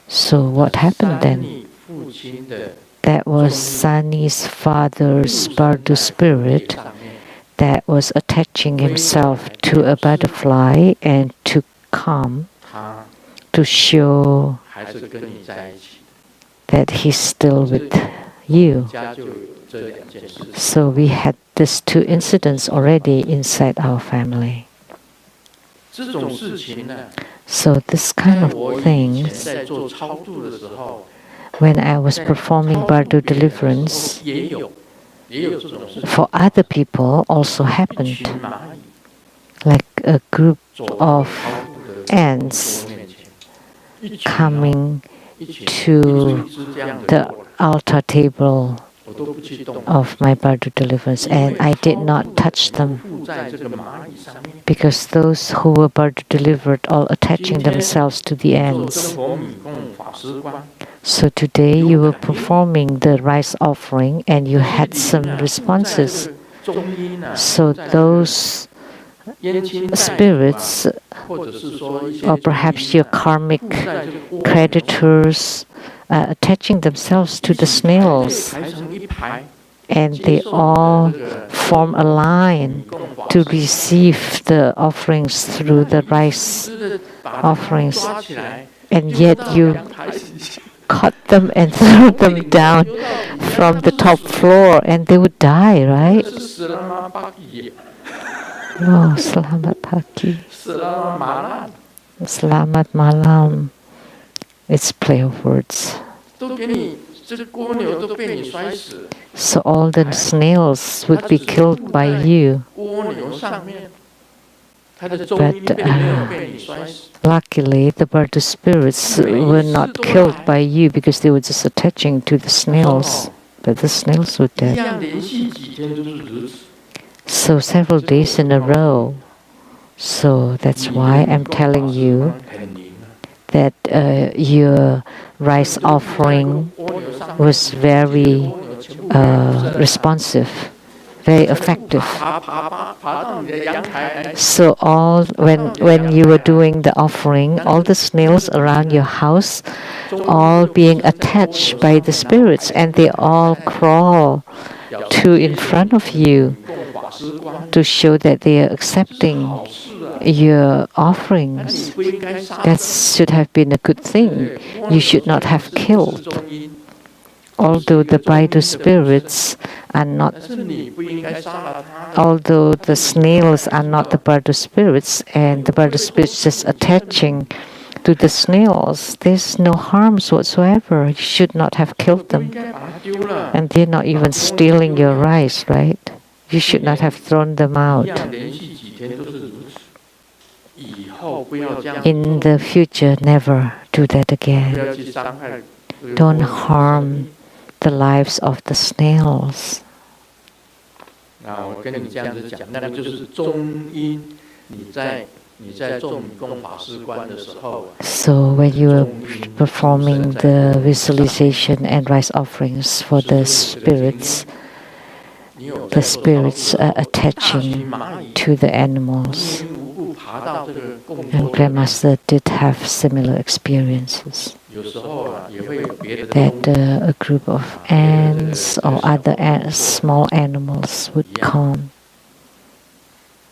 So what happened 山 then? 里父亲的 That was Sunny's father's 附身 Bardu 在蝴蝶 spirit 上面， that was attaching himself to a butterfly and to come 他 to show 还是跟你在一起。 that he's still with you. 家就有这两件事情。 So we had these two incidents already inside our family. 这种事情呢， So this kind 在 of 我以前 things, 在做超度的时候， when I was 在 performing 超度 Bardu 别人的时候 deliverance, 也有这种事情。 for other people also 一 happened, 群蚂蚁 like a group 走到 of 超度的 ants 佛面前，一群 coming 一群 to 一只这样的 the 过来， altar table 我都不去动， of my Bardu deliverance, 因 and 为 I 超 did 度 not 的 touch 都 them 附在这个蚂蚁上面。 because those who were Bardu delivered all 今 attaching 天 themselves to the 做 ends. 真佛米供法师官， So today you were performing the rice offering and you had some 在 responses. 这个中医呢， So 在这个 those 冤亲债主啊， spirits, 或者是说一些 or 中 perhaps 医 your 啊 karmic 附在这个窝里头， creditors, attaching themselves to the 一起排队 snails, 排成一排， and 接 they 受你的 all 这个 form a line 米供法 to 师， receive the offerings through the rice 是的，把他们 offerings, 抓起来， and 丢 yet 到 you 阳台， caught them and threw them down 丢到底下， from 他 the 们 top 是死 floor, and they would die, 了， right? 是死了吗？巴吉， Oh, selamat pagi, 死了吗？麻辣， selamat malam. It's play of words. 都给你，这个蜗牛都被你摔死， So all the snails would be killed by you. 蜗牛上面，它的中医并没有被你摔死。 Luckily, the Bardu spirits were not killed by you because they were just attaching to the snails. But the snails were 一 dead. 样连续几天都是如此。 So several days in a row. So that's why I'm telling you 很灵啊， that your rice offering 蜗牛上面 was very 蜗牛全部 responsive, very effective. 爬到你的阳台来， So all when you were doing the offering, all the snails around your house, all being attached by the spirits, and they all crawl to in front of you 供法师官 to show that they are accepting 好事啊， your 那 offerings. 你不应该杀 That should have been a good thing. You should not have killed. 中医， Although the Baidu spirits are not, 但是你不应该杀了他。 although the snails are not the Bardu spirits, and the Bardu spirits just attaching to the snails, there's no harms whatsoever. You should not have killed 不应 them. 该把它丢了， And they're not even stealing your rice, right? You should not have thrown them 一 out. 样连续几天都是如此。以后不要这样 In the future, never do that 不 again. 要去伤害这个 Don't 蜗牛 harm the lives of the snails. 那我跟你这样子讲，那个就是中医。你在做米供法师观的时候， So when you are performing the visualization and rice offerings for the spirits, 你有 the 在做 spirits 超 are 度大群 attaching 蚂蚁 to the 无 animals. 缘无故爬到这个供 And 桌里面， Grandmaster did have similar experiences 有时候啊也会有别的 that 动物 a group of ants or other small animals would come.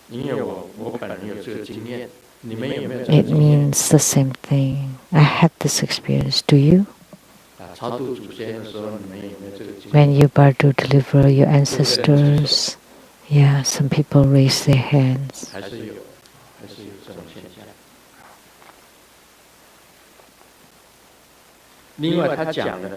你有我本人有这个经验，你们有没有这个 It 经验？ means the same thing. I had this experience. Do you? 超度祖先的时候，你们有没有这个经验？ When you Bardu deliver your ancestors, yeah, some people raise their hands. 还是有这种现象。另外，他讲了，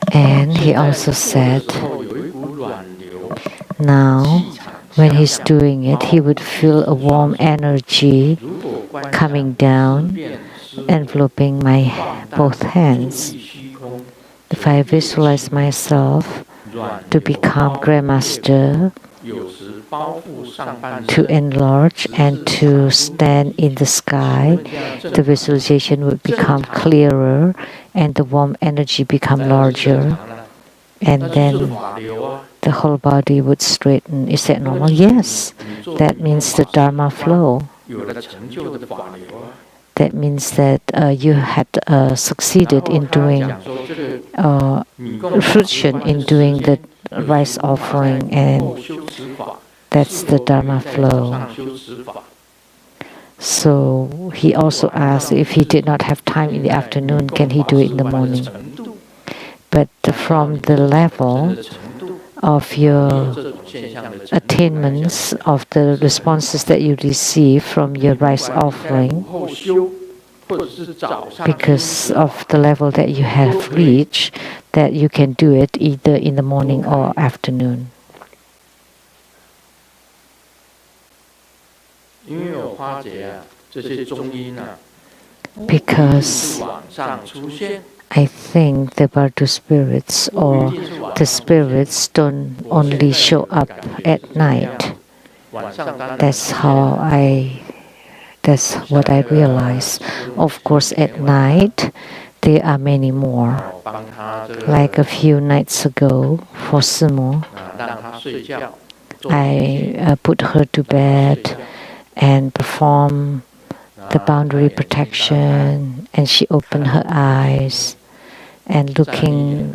And he 现在 also 做的 said, 时候有一股软流 now 气场 when he's doing it, he would feel a warm energy coming down, enveloping my both hands. If I visualize myself to become Grandmaster, to enlarge and to stand in the sky, the visualization would become clearer and the warm energy become larger, and then the whole body would straighten. Is that normal? Yes. That means the Dharma flow. That means that you had succeeded in doing fruition in doing the rice offering, and that's the Dharma flow. So he also asked if he did not have time in the afternoon, can he do it in the morning? But from the level of your attainments, of the responses that you receive from your rice offering, because of the level that you have reached, that you can do it either in the morning or afternoon. Because I think the Vajra spirits or the spirits don't only show up at night. That's what I realize. Of course, at night, there are many more. Like a few nights ago, for Simo, I put her to bed and perform the boundary protection, and she opened her eyes and looking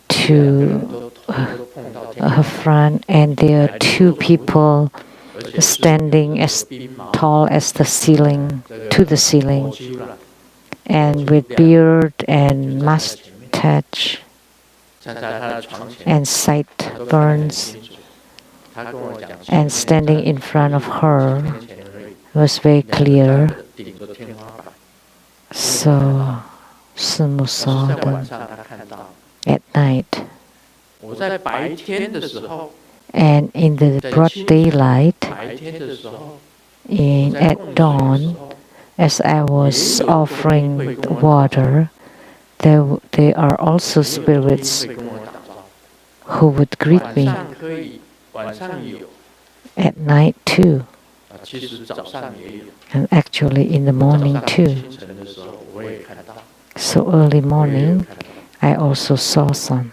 to her front, and there are two people standing as tall as the ceiling, to the ceiling, and with beard and mustache and sideburns, and standing in front of her was very clear. So Sumo saw them at night. And in the broad daylight, at dawn, as I was offering water, there are also spirits who would greet me at night too, and actually in the morning too. So early morning, I also saw some.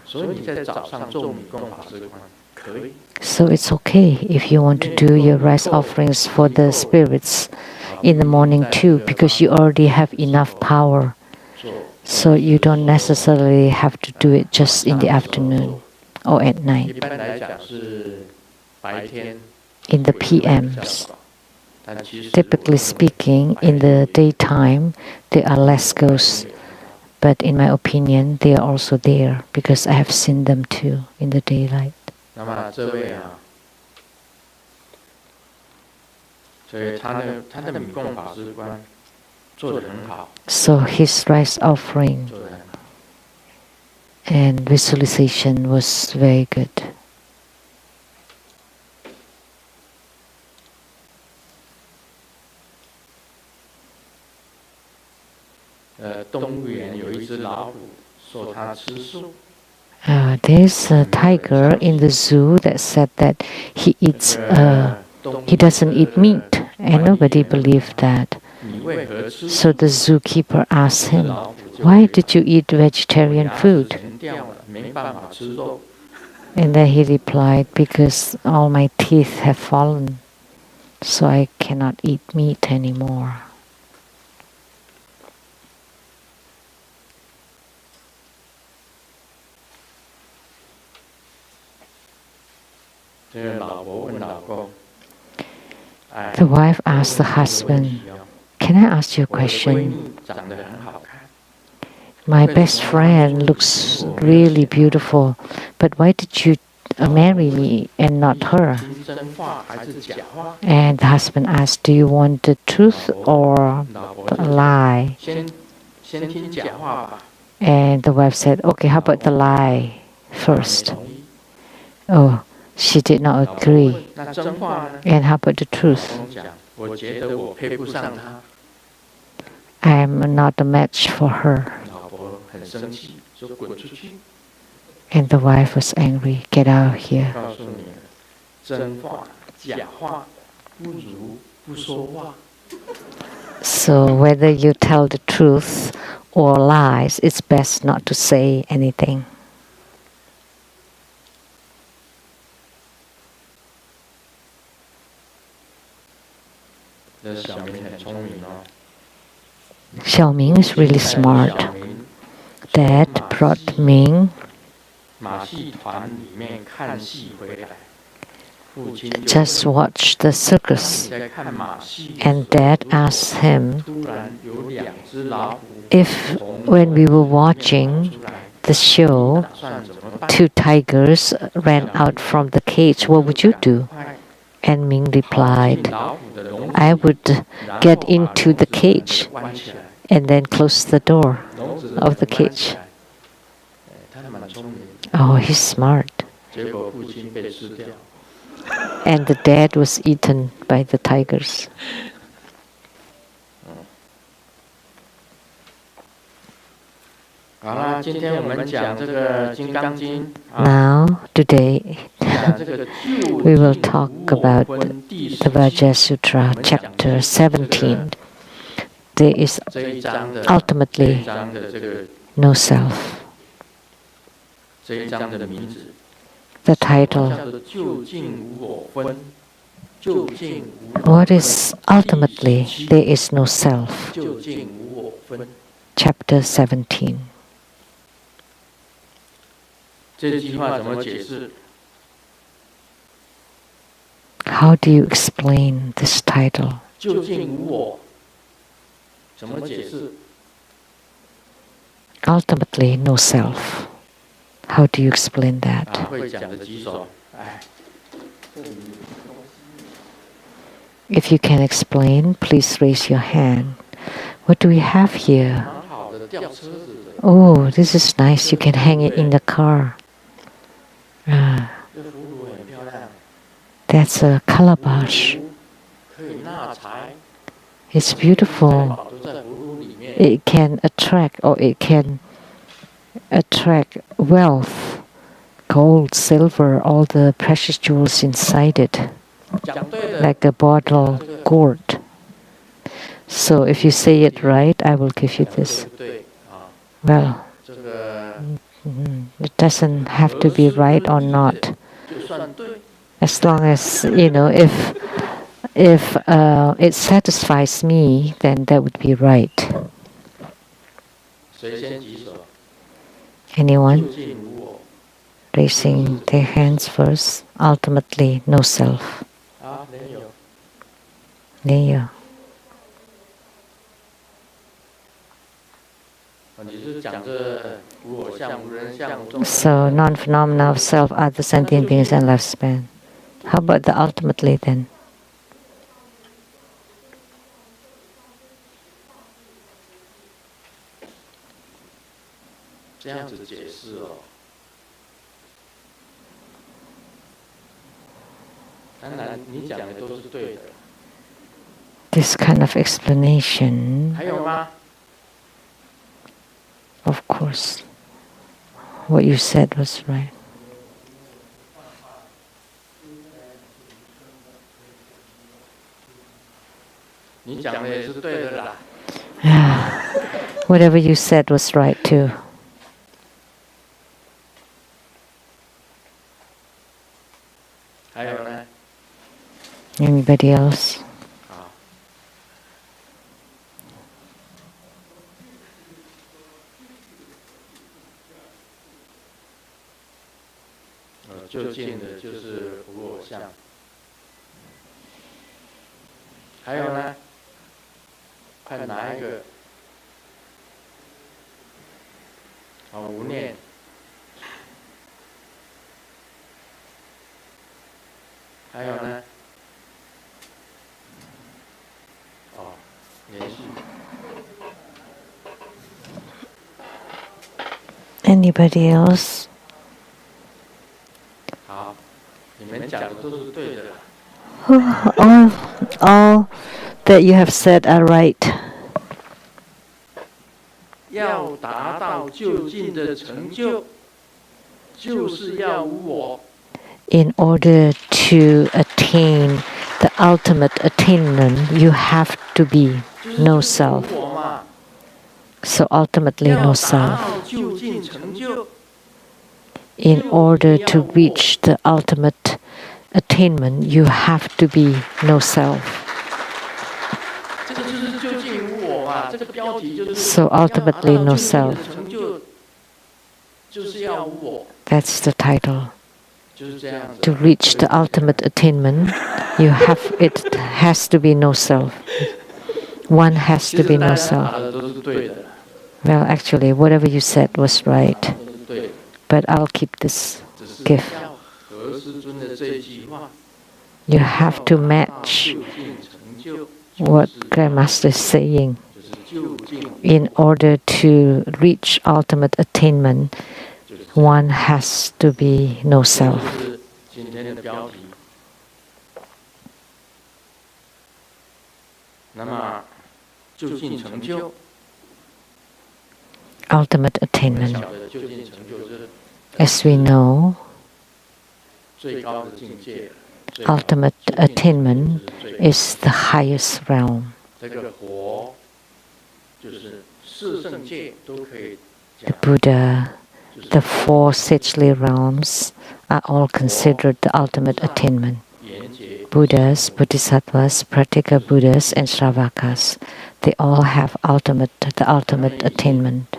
So it's okay if you want to do your rice offerings for the spirits in the morning too, because you already have enough power. So you don't necessarily have to do it just in the afternoon or at night. In the PMs. Typically speaking, in the daytime, there are less ghosts. But in my opinion, they are also there because I have seen them too in the daylight. So his rice offering and visualization was very good. There's a tiger in the zoo that said that he doesn't eat meat, and nobody believed that. So the zookeeper asked him, "Why did you eat vegetarian food?" And then he replied, "Because all my teeth have fallen, so I cannot eat meat anymore." The wife asked the husband, "Can I ask you a question? My best friend looks really beautiful, but why did you marry me and not her?" And the husband asked, "Do you want the truth or the lie?" And the wife said, "Okay, how about the lie first?" Oh, She did not 老婆 agree. 问：“那真话呢？” And how about the 老 truth? 公讲：“我觉得我配不上她。” I'm not a match for her. 老婆很生气，说：“滚出去！” And the wife was angry. Get out of here. 告诉你，真话假话不如不说话。 So whether you tell the truth or lies, it's best not to say anything. 这小明很聪明哦。 Xiaoming is really 现在 smart. 小明 Dad brought Ming 马戏团里面看戏回来，父亲就 just watched the 你 circus, 在看马戏的 and 时候 Dad asked him 突然有2只老虎 if, 从 when we were 里面跑 watching 出来， the show, 打算怎么办？ 2 tigers ran out from the cage, what would you do? 快 And Ming 跑进 replied, 老虎的笼子 I 里 would 然后 get 把 into 笼 the 子的门 cage 关起来， and then close the door 笼子的 of 门 the 关起 cage. 来。他蛮聪明的， Oh, he's smart. 结果父亲被吃掉。 And the dad was eaten by the tigers. 好啦，今天我们讲这个《金刚经》啊， Now, today, 讲这个就 we will 近 talk 无我 about 分第 the 17 Vajra Sutra, chapter 17. There is 这一章的 ultimately 这个 no self. 这一章的名字 The 叫 title, 做就近无我分，就近无我 what 分 is ultimately there is no self. 就近无我分。 Chapter 17. 这句话怎么解释？ How do you explain this title? 就近无我，怎么解释？ Ultimately no self. How do you explain 啊， that? 会讲的举手。哎， If you can explain, please raise your hand. What do we have here? 蛮好的，吊车子的。 Oh, this is nice. You can hang it in the car. Ah, 这葫芦很漂亮， that's a calabash. 可以纳财， It's 财 beautiful. 宝都在葫芦里面。 It can attract, or it can attract wealth, gold, silver, all the precious jewels inside it, 讲对的， like a bottle gourd. So if you say it right, I will give you 讲对 this. 不对啊？ Well, 这个 it doesn't have to be right or not. 就算对， As long as, if it satisfies me, then that would be right. 谁先举手？ Anyone 就近无我。 raising their hands first? Ultimately, no self. 啊，没有。 There. 你是讲这无我相、无人相、无众生 So, non-phenomena of self, other sentient beings, and lifespan. How about the ultimately then? 这样子解释哦。当然，你讲的都是对的。 This kind of explanation, 还有吗？ of course, what you said was right. 你讲的也是对的啦。 Whatever you said was right too. 还有呢？ Anybody else? 好。就近的就是无我相。还有呢？看哪一个？哦，无念。还有呢？哦，连续。 Anybody else? 好，你们 all that you have said are right. 要达到究竟的成就，就是要无我。In order to attain the ultimate attainment, you have to be no self. So ultimately, no self. In order to reach the ultimate attainment, you have to be no self. So ultimately, no self. That's the title. To reach the ultimate attainment, it has to be no self. One has to be no self. Well, actually, whatever you said was right. But I'll keep this gift. You have to match what Grandmaster is saying. In order to reach ultimate attainment, one has to be no self. Ultimate attainment. As we know, ultimate attainment is the highest realm. The Buddha, the four sagely realms are all considered the ultimate attainment. Buddhas, Bodhisattvas, Pratyeka Buddhas, and Shravakas, they all have the ultimate attainment.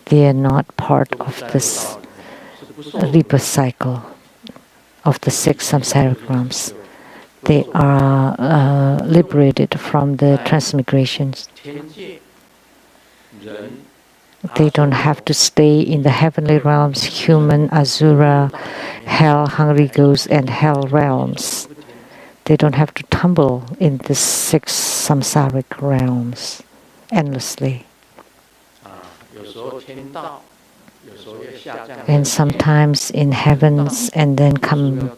They are not part of this rebirth cycle of the six samsaric realms. They are liberated from the transmigrations. They don't have to stay in the heavenly realms, human, asura, hell, hungry ghosts, and hell realms. They don't have to tumble in the six samsaric realms endlessly. And sometimes in heavens, and then come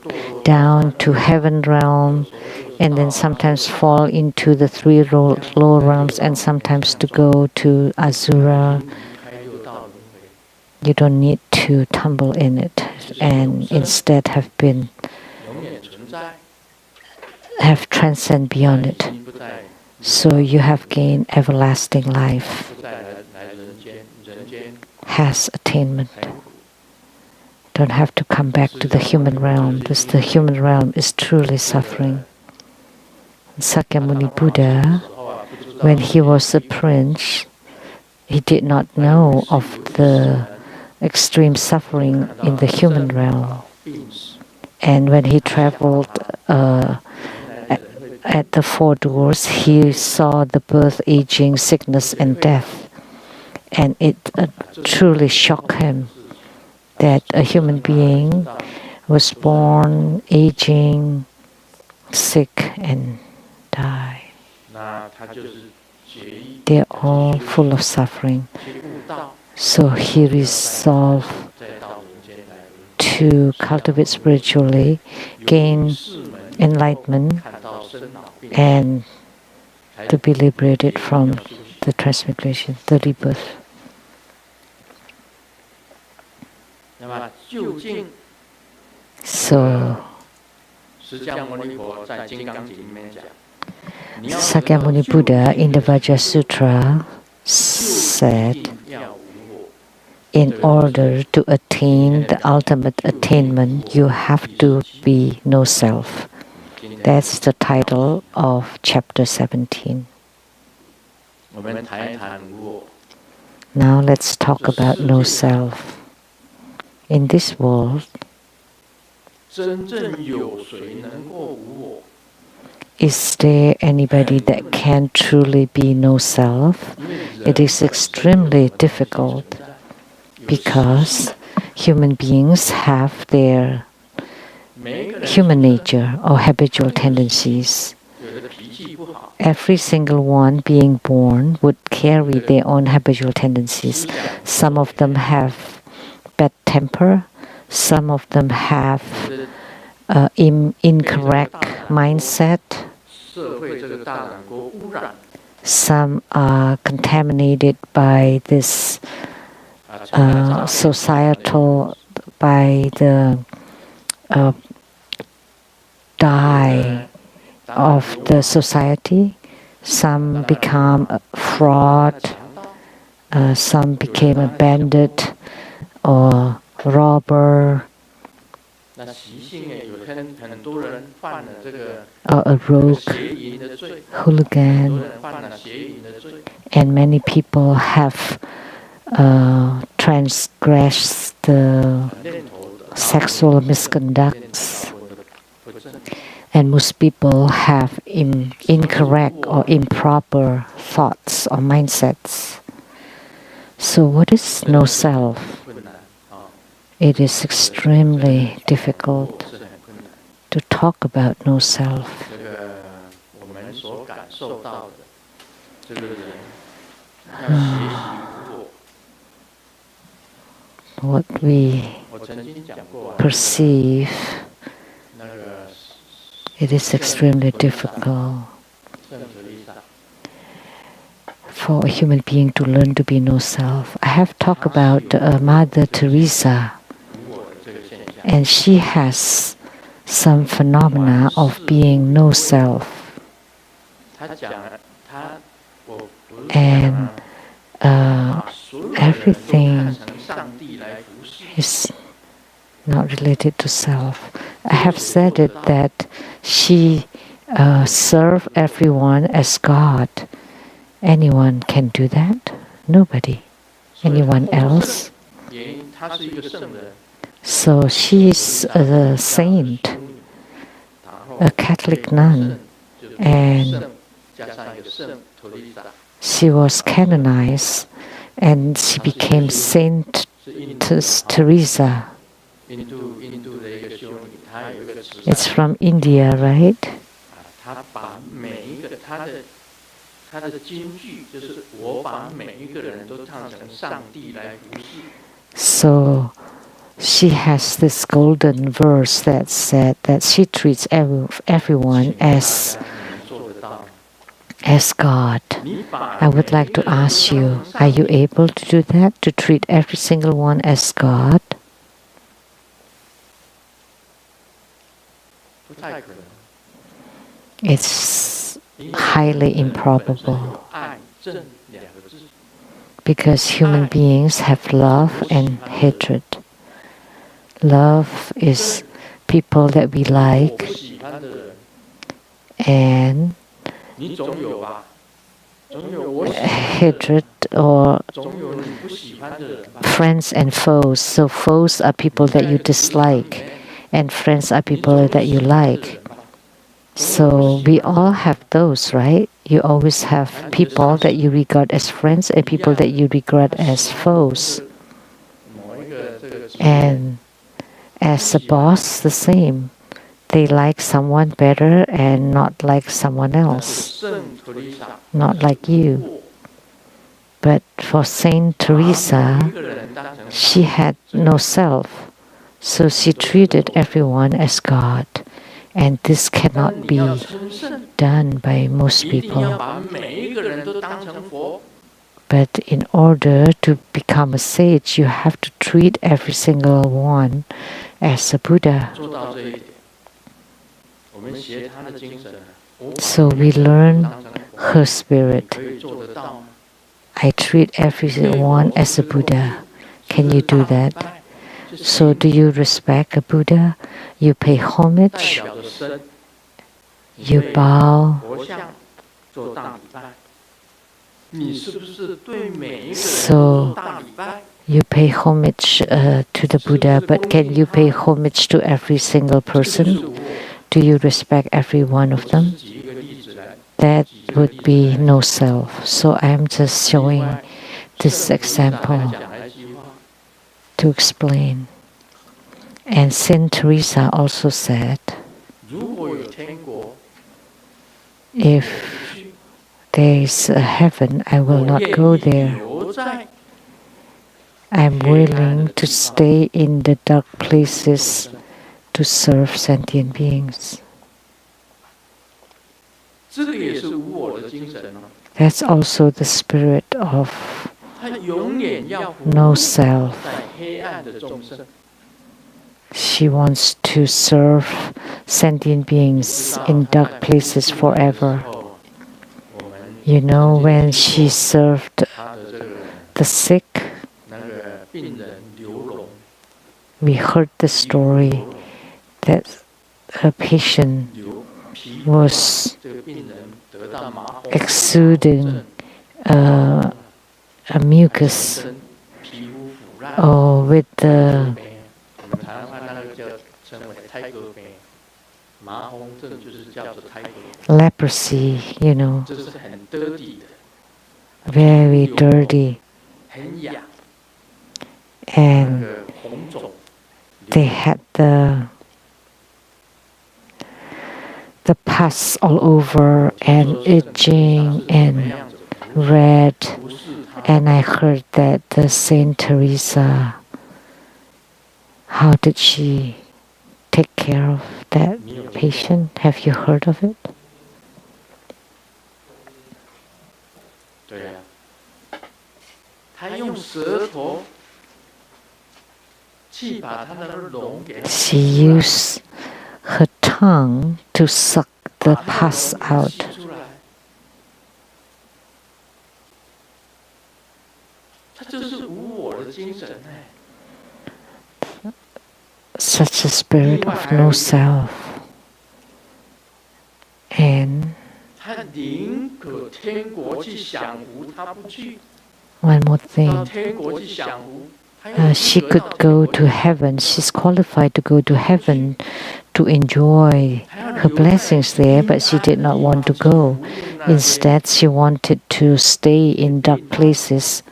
down to heaven realm, and then sometimes fall into the three lower realms, and sometimes to go to asura. You don't need to tumble in it, and instead have transcend beyond it. So you have gained everlasting life, has attainment. Don't have to come back to the human realm, because the human realm is truly suffering. Sakyamuni Buddha, when he was a prince, he did not know of the extreme suffering in the human realm. And when he traveled at the four doors, he saw the birth, aging, sickness, and death. And it truly shocked him that a human being was born, aging, sick, and die. They're all full of suffering. So he resolved to cultivate spiritually, gain enlightenment, and to be liberated from the transmigration, the rebirth. So, Sakyamuni Buddha in the Vajra Sutra said, in order to attain the ultimate attainment, you have to be no self. That's the title of chapter 17. Now let's talk about no self. In this world, is there anybody that can truly be no self? It is extremely difficult because human beings have their human nature or habitual tendencies. Every single one being born would carry their own habitual tendencies. Some of them have bad temper, Some of them have incorrect mindset. Some are contaminated by this societal, by the dye of the society. Some become fraud. Some became a bandit or robber or a rogue hooligan, and many people have transgressed the sexual misconducts, and most people have incorrect or improper thoughts or mindsets. So what is no self? It is extremely difficult to talk about no self. What we perceive, it is extremely difficult for a human being to learn to be no self. I have talked about Mother Teresa, and she has some phenomena of being no self. And everything is not related to self. I have said it that she served everyone as God. Anyone can do that? Nobody. Anyone else? So she is a saint, a Catholic nun, and she was canonized, and she became Saint Teresa. It's from India, right? So she has this golden verse that said that she treats everyone as God. I would like to ask you, are you able to do that? To treat every single one as God? It's highly improbable, because human beings have love and hatred. Love is people that we like, and hatred or friends and foes. So foes are people that you dislike, and friends are people that you like. So we all have those, right? You always have people that you regard as friends and people that you regard as foes. And as a boss, the same. They like someone better and not like someone else, not like you. But for Saint Teresa, she had no self, so she treated everyone as God. And this cannot be done by most people. But in order to become a sage, you have to treat every single one as a Buddha. So we learn her spirit. I treat everyone as a Buddha. Can you do that? So do you respect a Buddha? You pay homage? You bow? So you pay homage to the Buddha, but can you pay homage to every single person? Do you respect every one of them? That would be no self. So I'm just showing this example to explain. And Saint Teresa also said, if there is a heaven, I will not go there. I'm willing to stay in the dark places to serve sentient beings. That's also the spirit of no self. She wants to serve sentient beings in dark places forever. You know, when she served the sick, we heard the story that a patient was exuding a mucus with the leprosy, you know, very dirty. And they had the pus all over and itching and red. And I heard that the Saint Teresa, how did she take care of that patient? Have you heard of it? She used her tongue to suck the pus out. Such a spirit of no self. And one more thing. She could go to heaven. She's qualified to go to heaven to enjoy her blessings there, but she did not want to go. Instead, she wanted to stay in dark places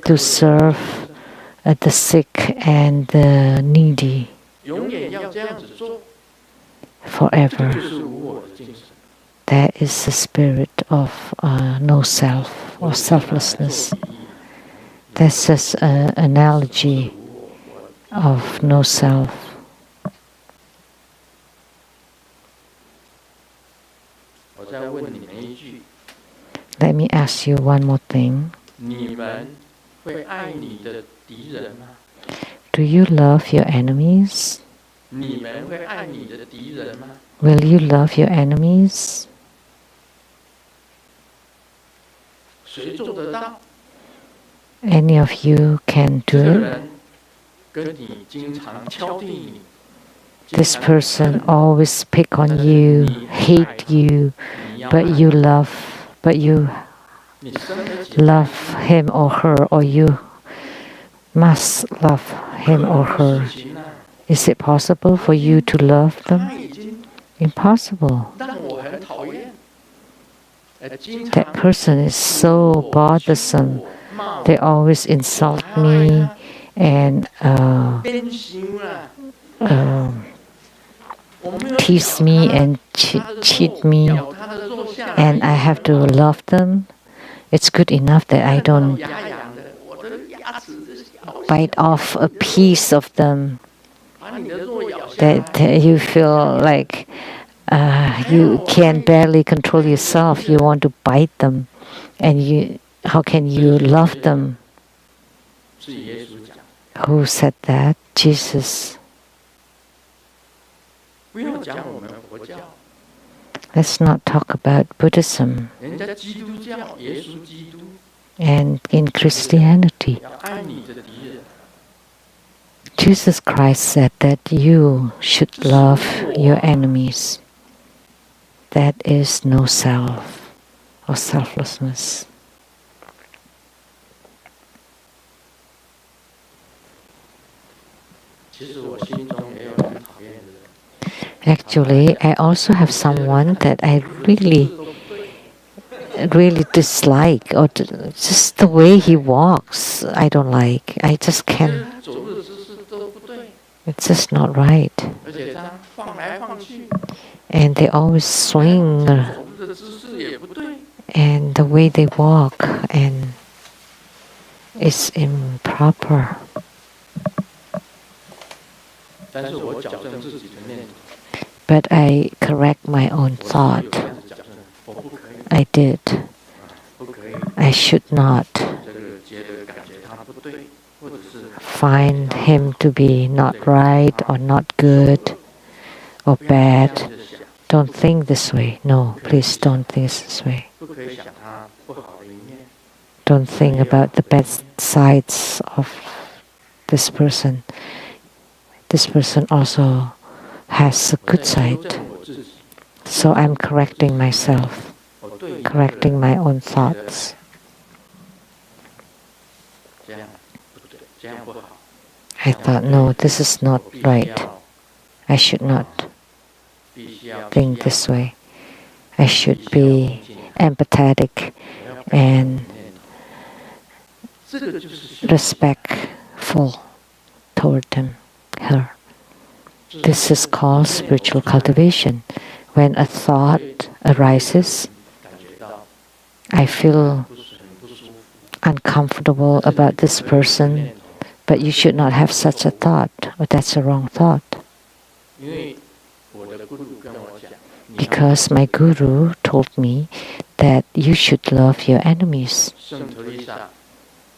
to serve the sick and the needy forever. That is the spirit of no self or selflessness. That's just an analogy of no self. Let me ask you one more thing. Do you love your enemies? Will you love your enemies? Any of you can do it? This person always pick on you, hate you, but you love him or her, or you must love him or her. Is it possible for you to love them? Impossible. That person is so bothersome. They always insult me and tease me and cheat me, and I have to love them. It's good enough that I don't bite off a piece of them, that you feel like you can barely control yourself. You want to bite them, and how can you love them? Who said that? Jesus. Let's not talk about Buddhism and in Christianity. Jesus Christ said that you should love your enemies. That is no self or selflessness. Actually, I also have someone that I really dislike, or just the way he walks, I don't like. I just can't. It's just not right. And they always swing, and the way they walk, and is improper. 但是我矫正自己的念头。 But I correct my own thought. I did. I should not find him to be not right or not good or bad. Don't think this way. No, please don't think this way. Don't think about the bad sides of this person. This person also has a good side. So I'm correcting myself, correcting my own thoughts. I thought, no, this is not right. I should not think this way. I should be empathetic and respectful toward her. This is called spiritual cultivation. When a thought arises, I feel uncomfortable about this person, but you should not have such a thought, or that's a wrong thought. Because my guru told me that you should love your enemies.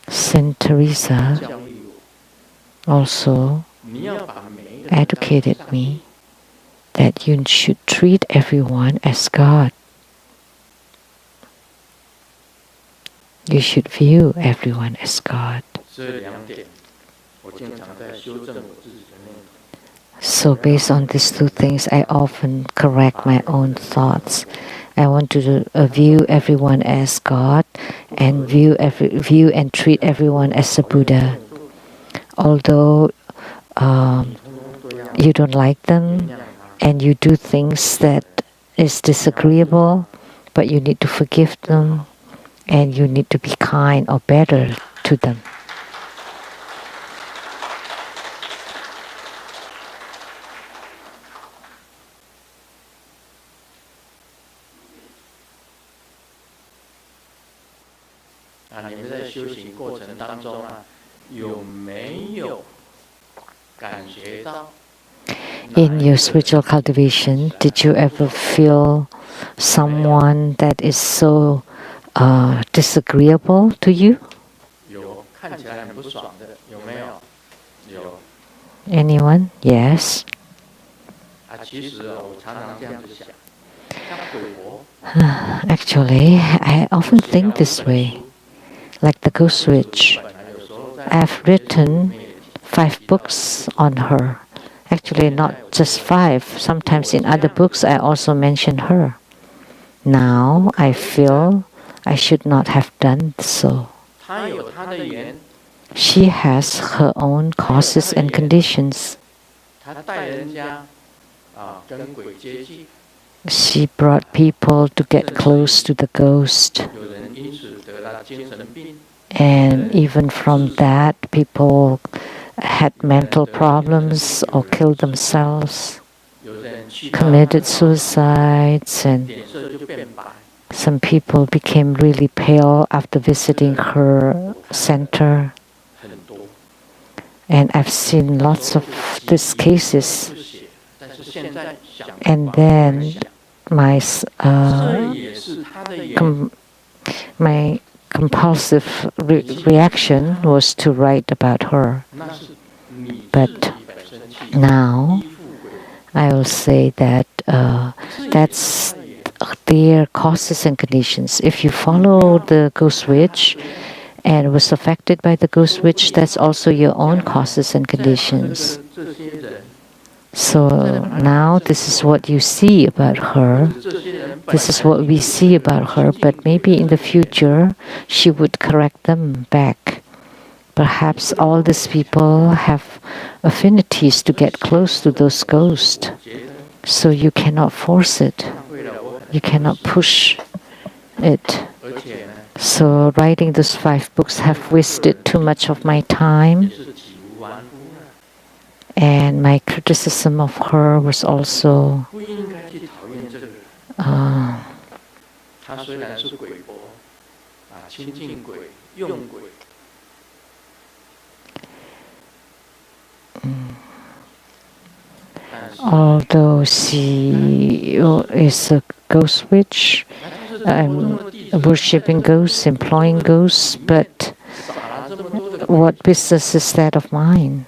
Saint Teresa also educated me that you should treat everyone as God. You should view everyone as God. So based on these two things, I often correct my own thoughts. I want to view everyone as God and view and treat everyone as a Buddha. Although you don't like them and you do things that is disagreeable, but you need to forgive them and you need to be kind or better to them. In your spiritual cultivation, did you ever feel someone that is so disagreeable to you? Anyone? Yes. Actually, I often think this way. Like the Ghost Witch, I've written 5 books on her. Actually, not just 5. Sometimes in other books, I also mention her. Now, I feel I should not have done so. She has her own causes and conditions. She brought people to get close to the ghost. And even from that, people had mental problems or killed themselves, committed suicides, and some people became really pale after visiting her center. And I've seen lots of these cases. And then my compulsive reaction was to write about her. But now I will say that that's their causes and conditions. If you follow the Ghost Witch and was affected by the Ghost Witch, that's also your own causes and conditions. So now this is what you see about her. This is what we see about her, but maybe in the future she would correct them back. Perhaps all these people have affinities to get close to those ghosts. So you cannot force it. You cannot push it. So writing those 5 books have wasted too much of my time. And my criticism of her was also although she is a ghost witch, worshipping ghosts, employing ghosts, but what business is that of mine?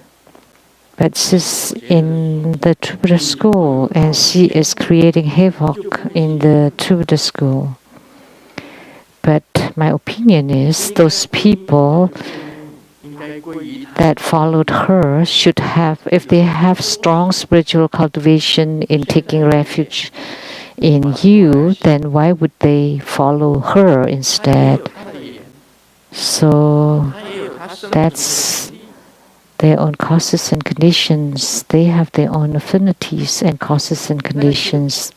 But she's in the Buddha school and she is creating havoc in the Buddha school. But my opinion is those people that followed her should have, if they have strong spiritual cultivation in taking refuge in you, then why would they follow her instead? So that's their own causes and conditions. They have their own affinities and causes and conditions.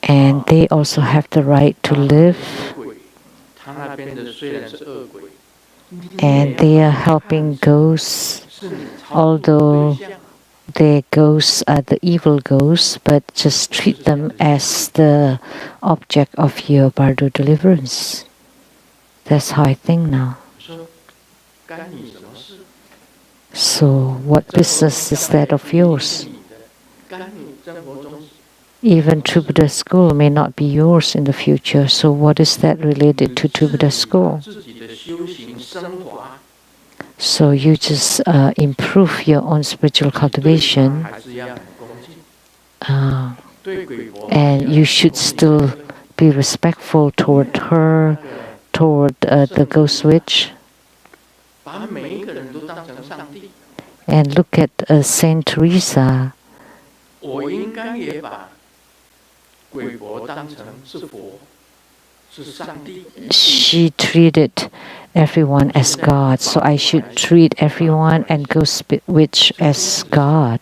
And they also have the right to live. And they are helping ghosts, although their ghosts are the evil ghosts, but just treat them as the object of your bardo deliverance. That's how I think now. So what business is that of yours? Even Buddha school may not be yours in the future, so what is that related to Buddha school? So you just improve your own spiritual cultivation, and you should still be respectful toward her, toward the ghost witch. And look at Saint Teresa. She treated everyone as God, so I should treat everyone and ghost witch as God.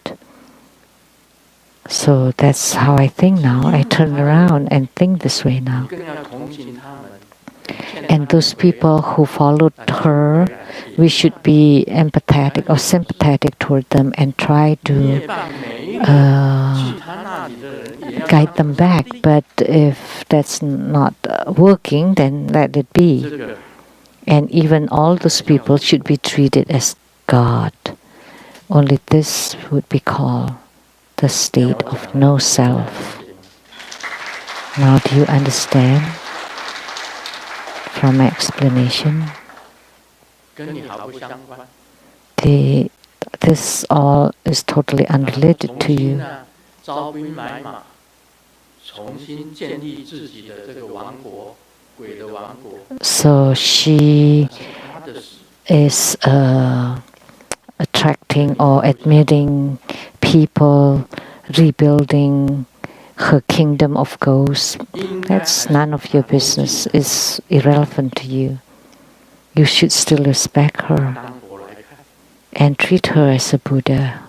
So that's how I think now. I turn around and think this way now. And those people who followed her, we should be empathetic or sympathetic toward them and try to guide them back. But if that's not working, then let it be. And even all those people should be treated as God. Only this would be called the state of no self. Now do you understand from my explanation? This all is totally unrelated to you. So she is attracting or admitting people, rebuilding her kingdom of ghosts. That's none of your business. It's irrelevant to you. You should still respect her and treat her as a Buddha.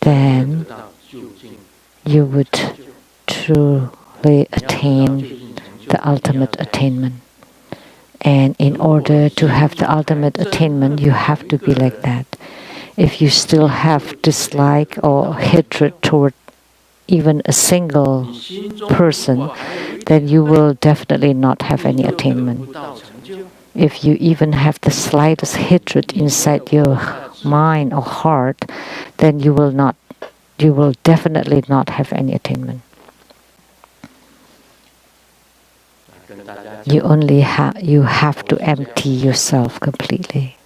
Then you would truly attain the ultimate attainment. And in order to have the ultimate attainment, you have to be like that. If you still have dislike or hatred toward even a single person, then you will definitely not have any attainment. If you even have the slightest hatred inside your mind or heart, then you will definitely not have any attainment. You have to empty yourself completely.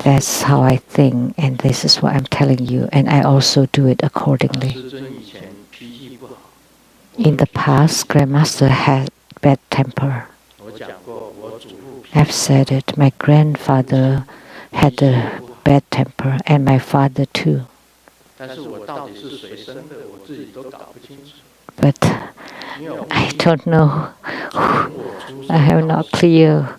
That's how I think, and this is what I'm telling you, and I also do it accordingly. In the past, Grandmaster had bad temper. I've said it. My grandfather had a bad temper, and my father too. But I don't know. I am not clear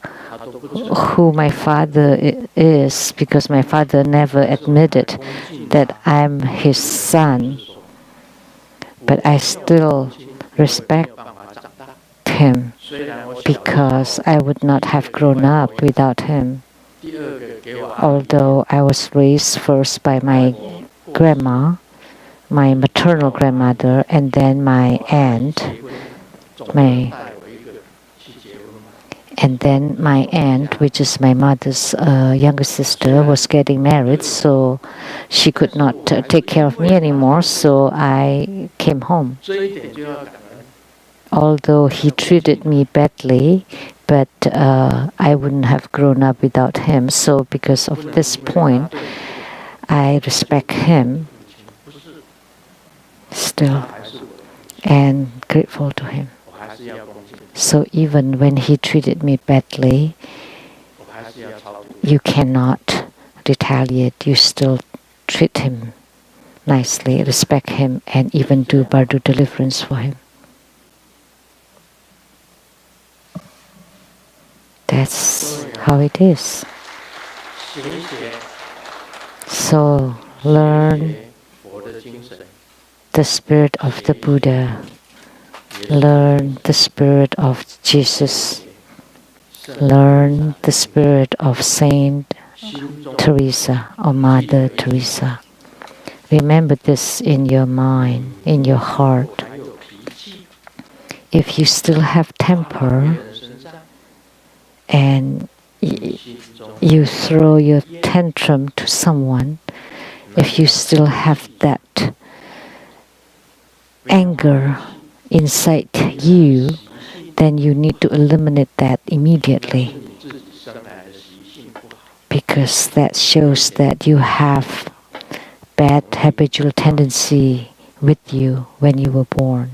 who my father is, because my father never admitted that I'm his son. But I still respect him because I would not have grown up without him. Although I was raised first by my grandma, my maternal grandmother, and then my aunt, And then my aunt, which is my mother's younger sister, was getting married, so she could not take care of me anymore, so I came home. Although he treated me badly, but I wouldn't have grown up without him. So because of this point, I respect him still and grateful to him. So even when he treated me badly, you cannot retaliate. You still treat him nicely, respect him, and even do bardu deliverance for him. That's how it is. So learn the spirit of the Buddha. Learn the spirit of Jesus. Learn the spirit of Saint Teresa or Mother Teresa. Remember this in your mind, in your heart. If you still have temper and you throw your tantrum to someone, if you still have that anger inside you, then you need to eliminate that immediately, because that shows that you have bad habitual tendency with you when you were born.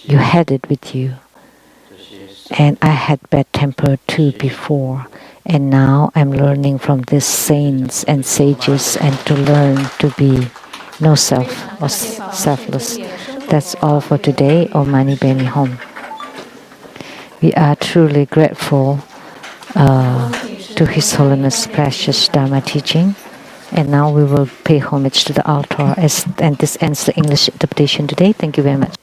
You had it with you. And I had bad temper too before. And now I'm learning from these saints and sages and to learn to be no self or selfless. That's all for today. Om Mani Padme Hum. We are truly grateful to His Holiness precious Dharma teaching. And now we will pay homage to the altar, and this ends the English interpretation today. Thank you very much.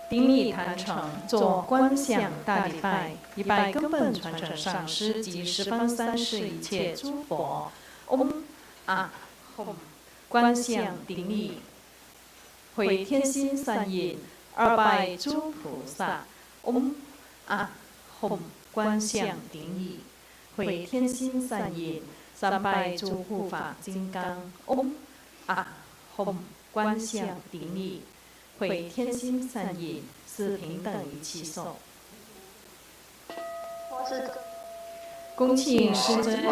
顶礼坛城，做观想大礼拜，一拜根本传承上师及十方三世一切诸佛。嗡啊吽，观想顶礼，回天心三印，二拜诸菩萨。嗡啊吽，观想顶礼，回天心三印，三拜诸护法金刚。嗡啊吽，观想顶礼。会天心三印，四平等一起受。恭请师尊驾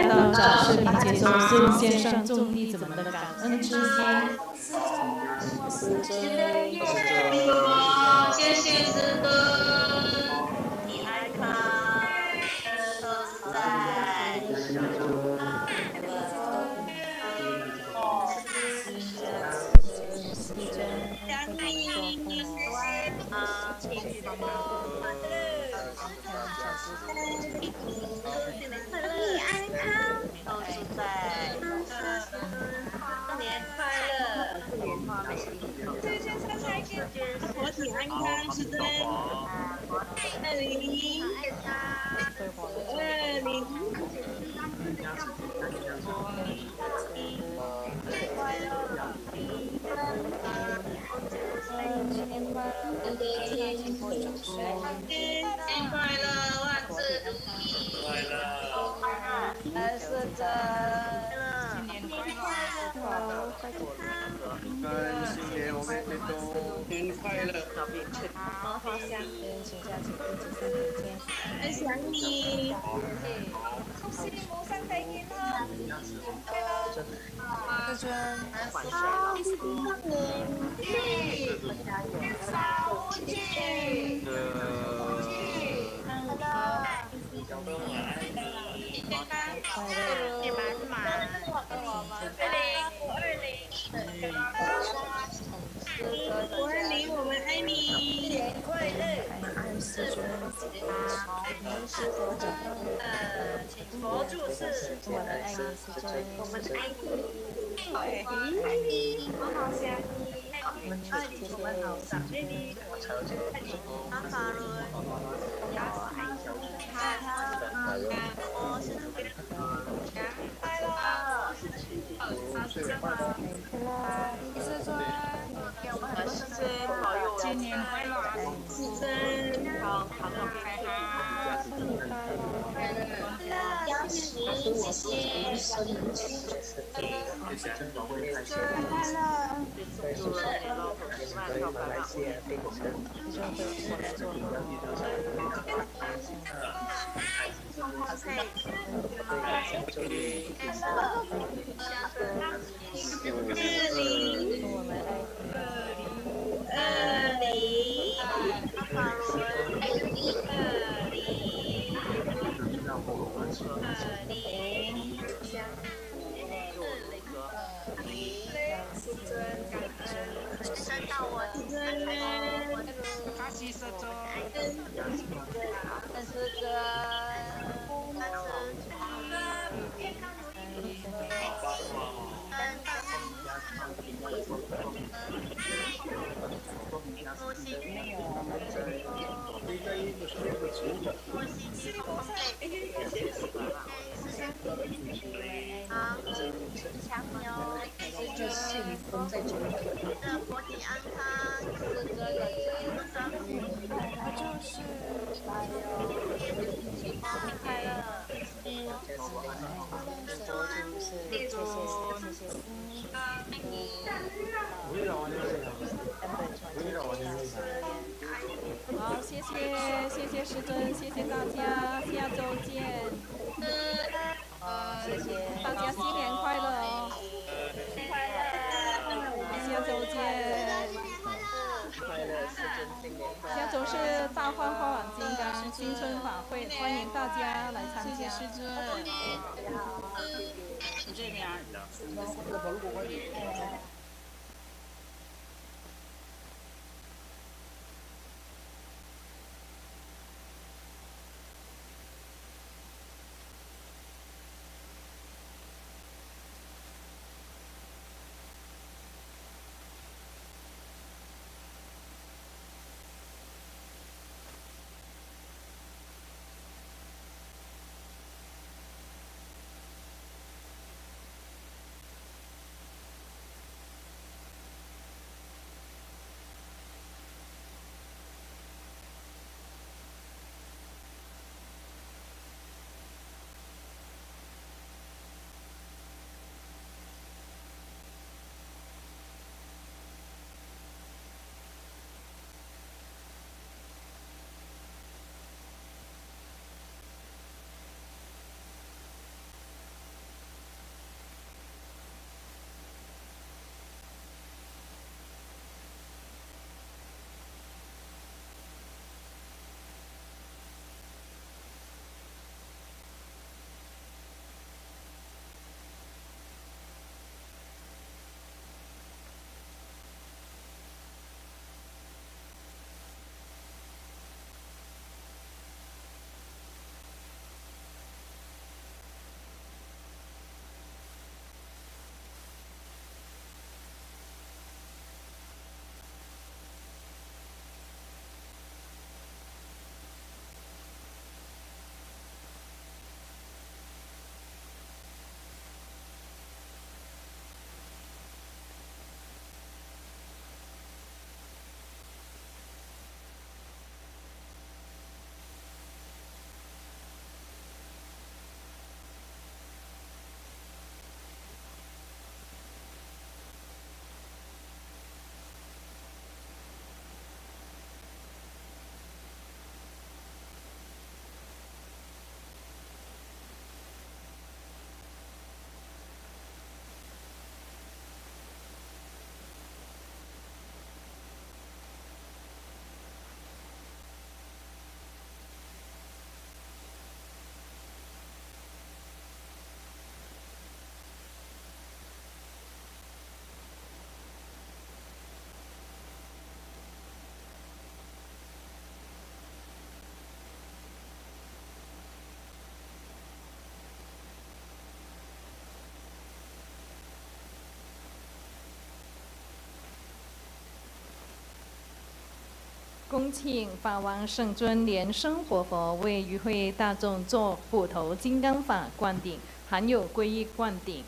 到掌事并接受师先生众弟子们的感恩之心。师尊，谢谢师尊，你安康，都自在。天气帮忙，新年快乐，安康，都自在，新年快乐，谢谢三太君，佛体安康，师尊，2020，快乐。新年快乐，万事如意，快乐，是的，新年快乐，新年我们都新年快乐，好好想你，请假请自己身体健康，很想你，恭喜母上太健康，新年快乐，师尊，好，新年聚。少无惧，快乐，健康快乐，美满满。请佛注释。我们爱你，师尊。我们爱你，我好想你，我们爱你，我们好想你，我超级爱你。阿法伦，我爱你，我是主角，快乐，师尊，给我们很多师尊保佑，新年快乐，师尊，好，开哈，新年快乐，杨女士，谢谢，小林君，快乐，好，谢谢师尊，谢谢大家，下周见。大家新年快乐哦！下周见。下周是大欢花晚金刚新春法会，欢迎大家来参加。谢谢师尊。这样。请法王圣尊莲生活佛为与会大众做斧头金刚法灌顶，含有皈依灌顶。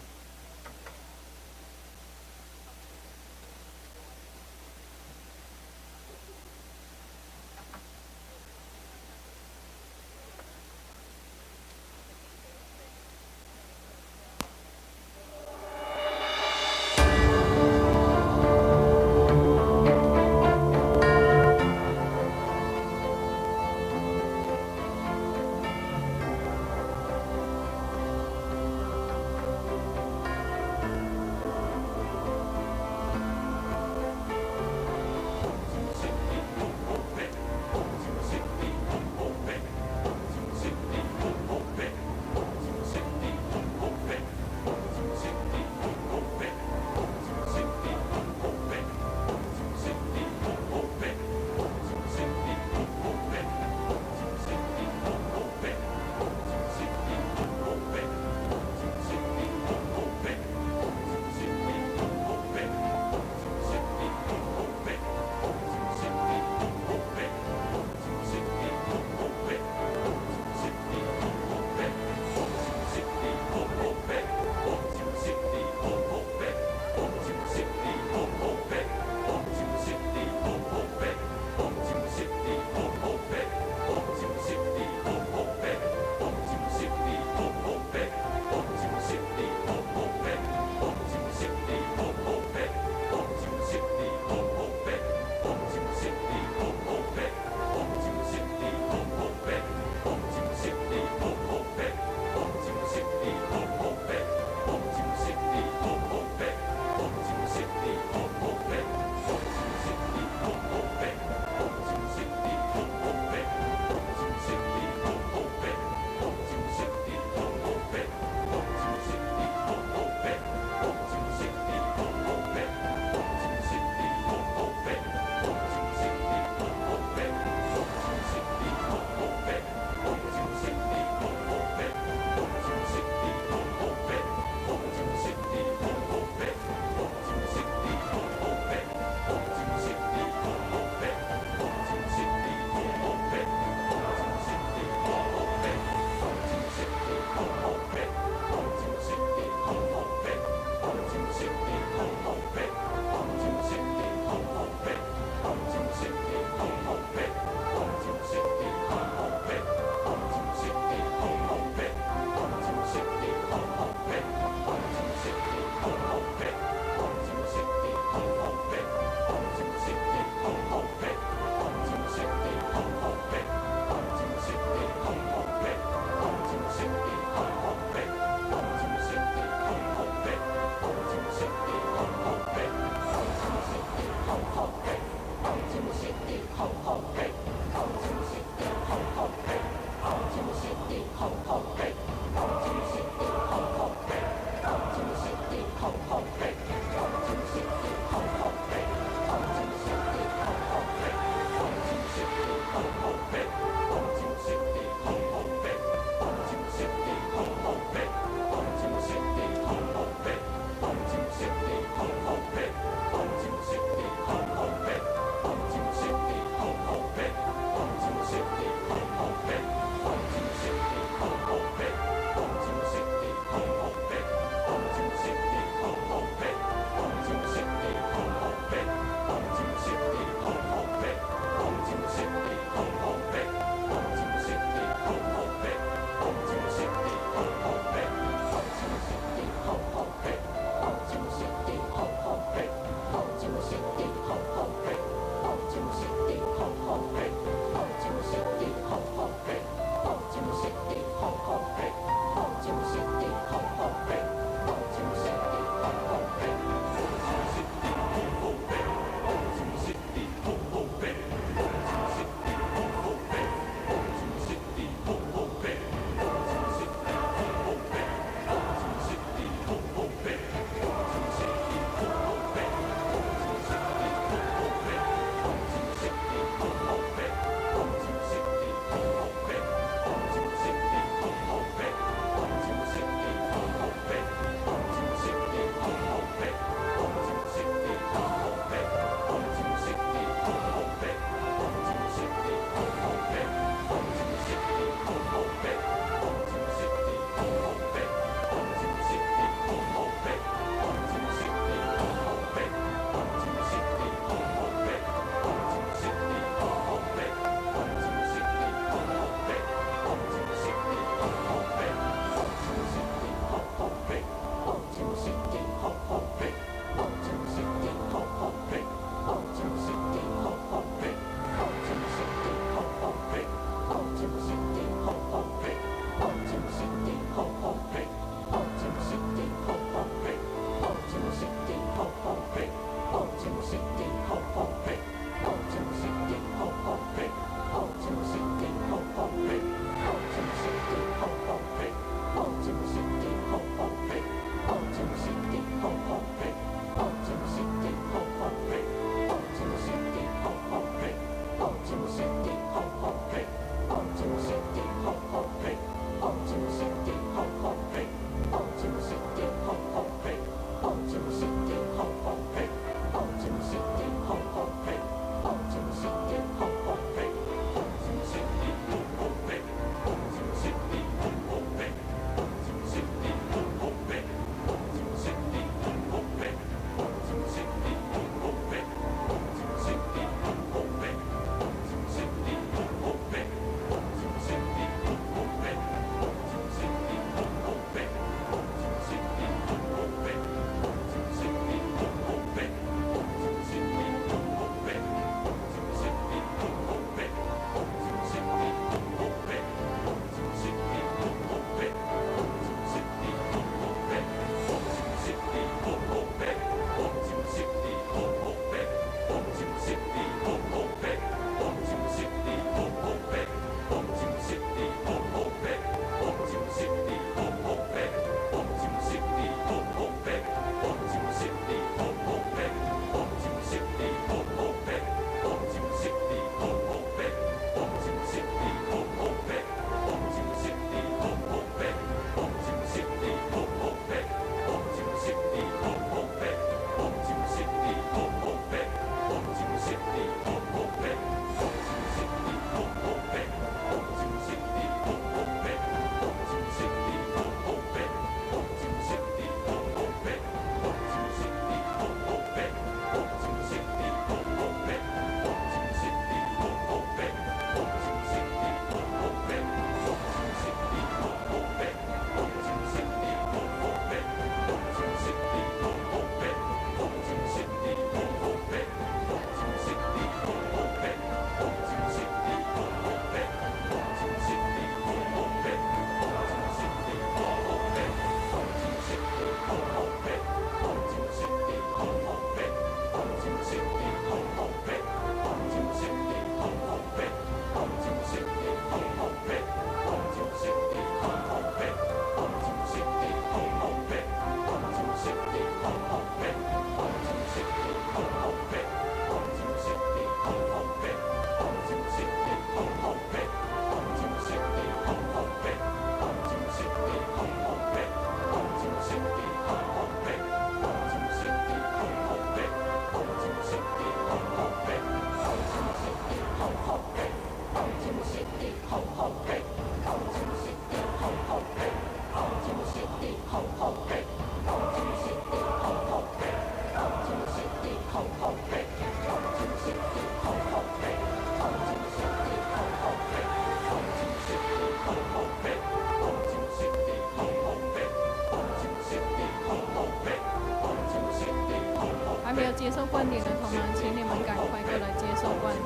接受灌顶的同门，请你们赶快过来接受灌顶。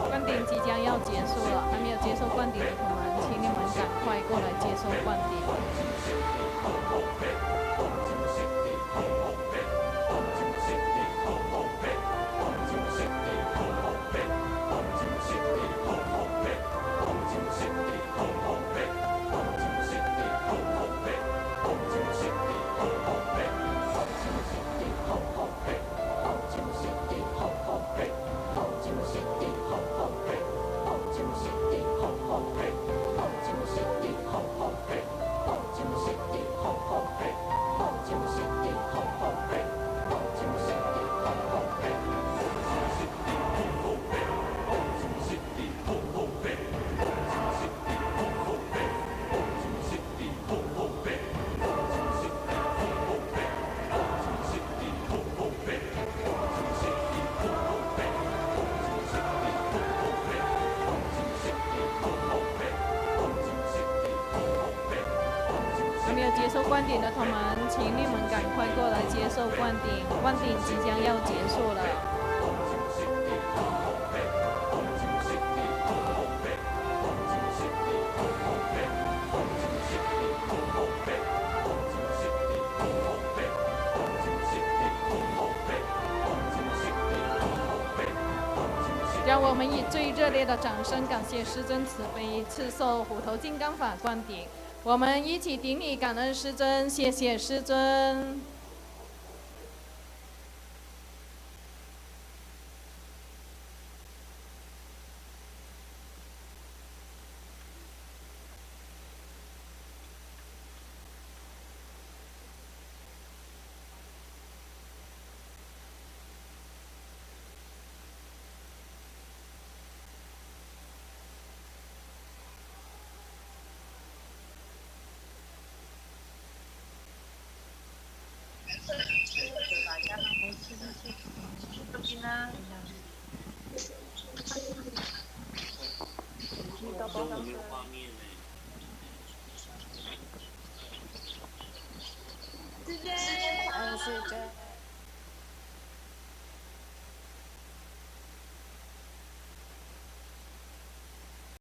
灌顶即将要结束了，还没有接受灌顶的同门，请你们赶快过来接受灌顶。接受灌顶的同门，请你们赶快过来接受灌顶，灌顶即将要结束了。让我们以最热烈的掌声感谢师尊慈悲赐受虎头金刚法灌顶。我们一起顶礼感恩师尊，谢谢师尊。是的。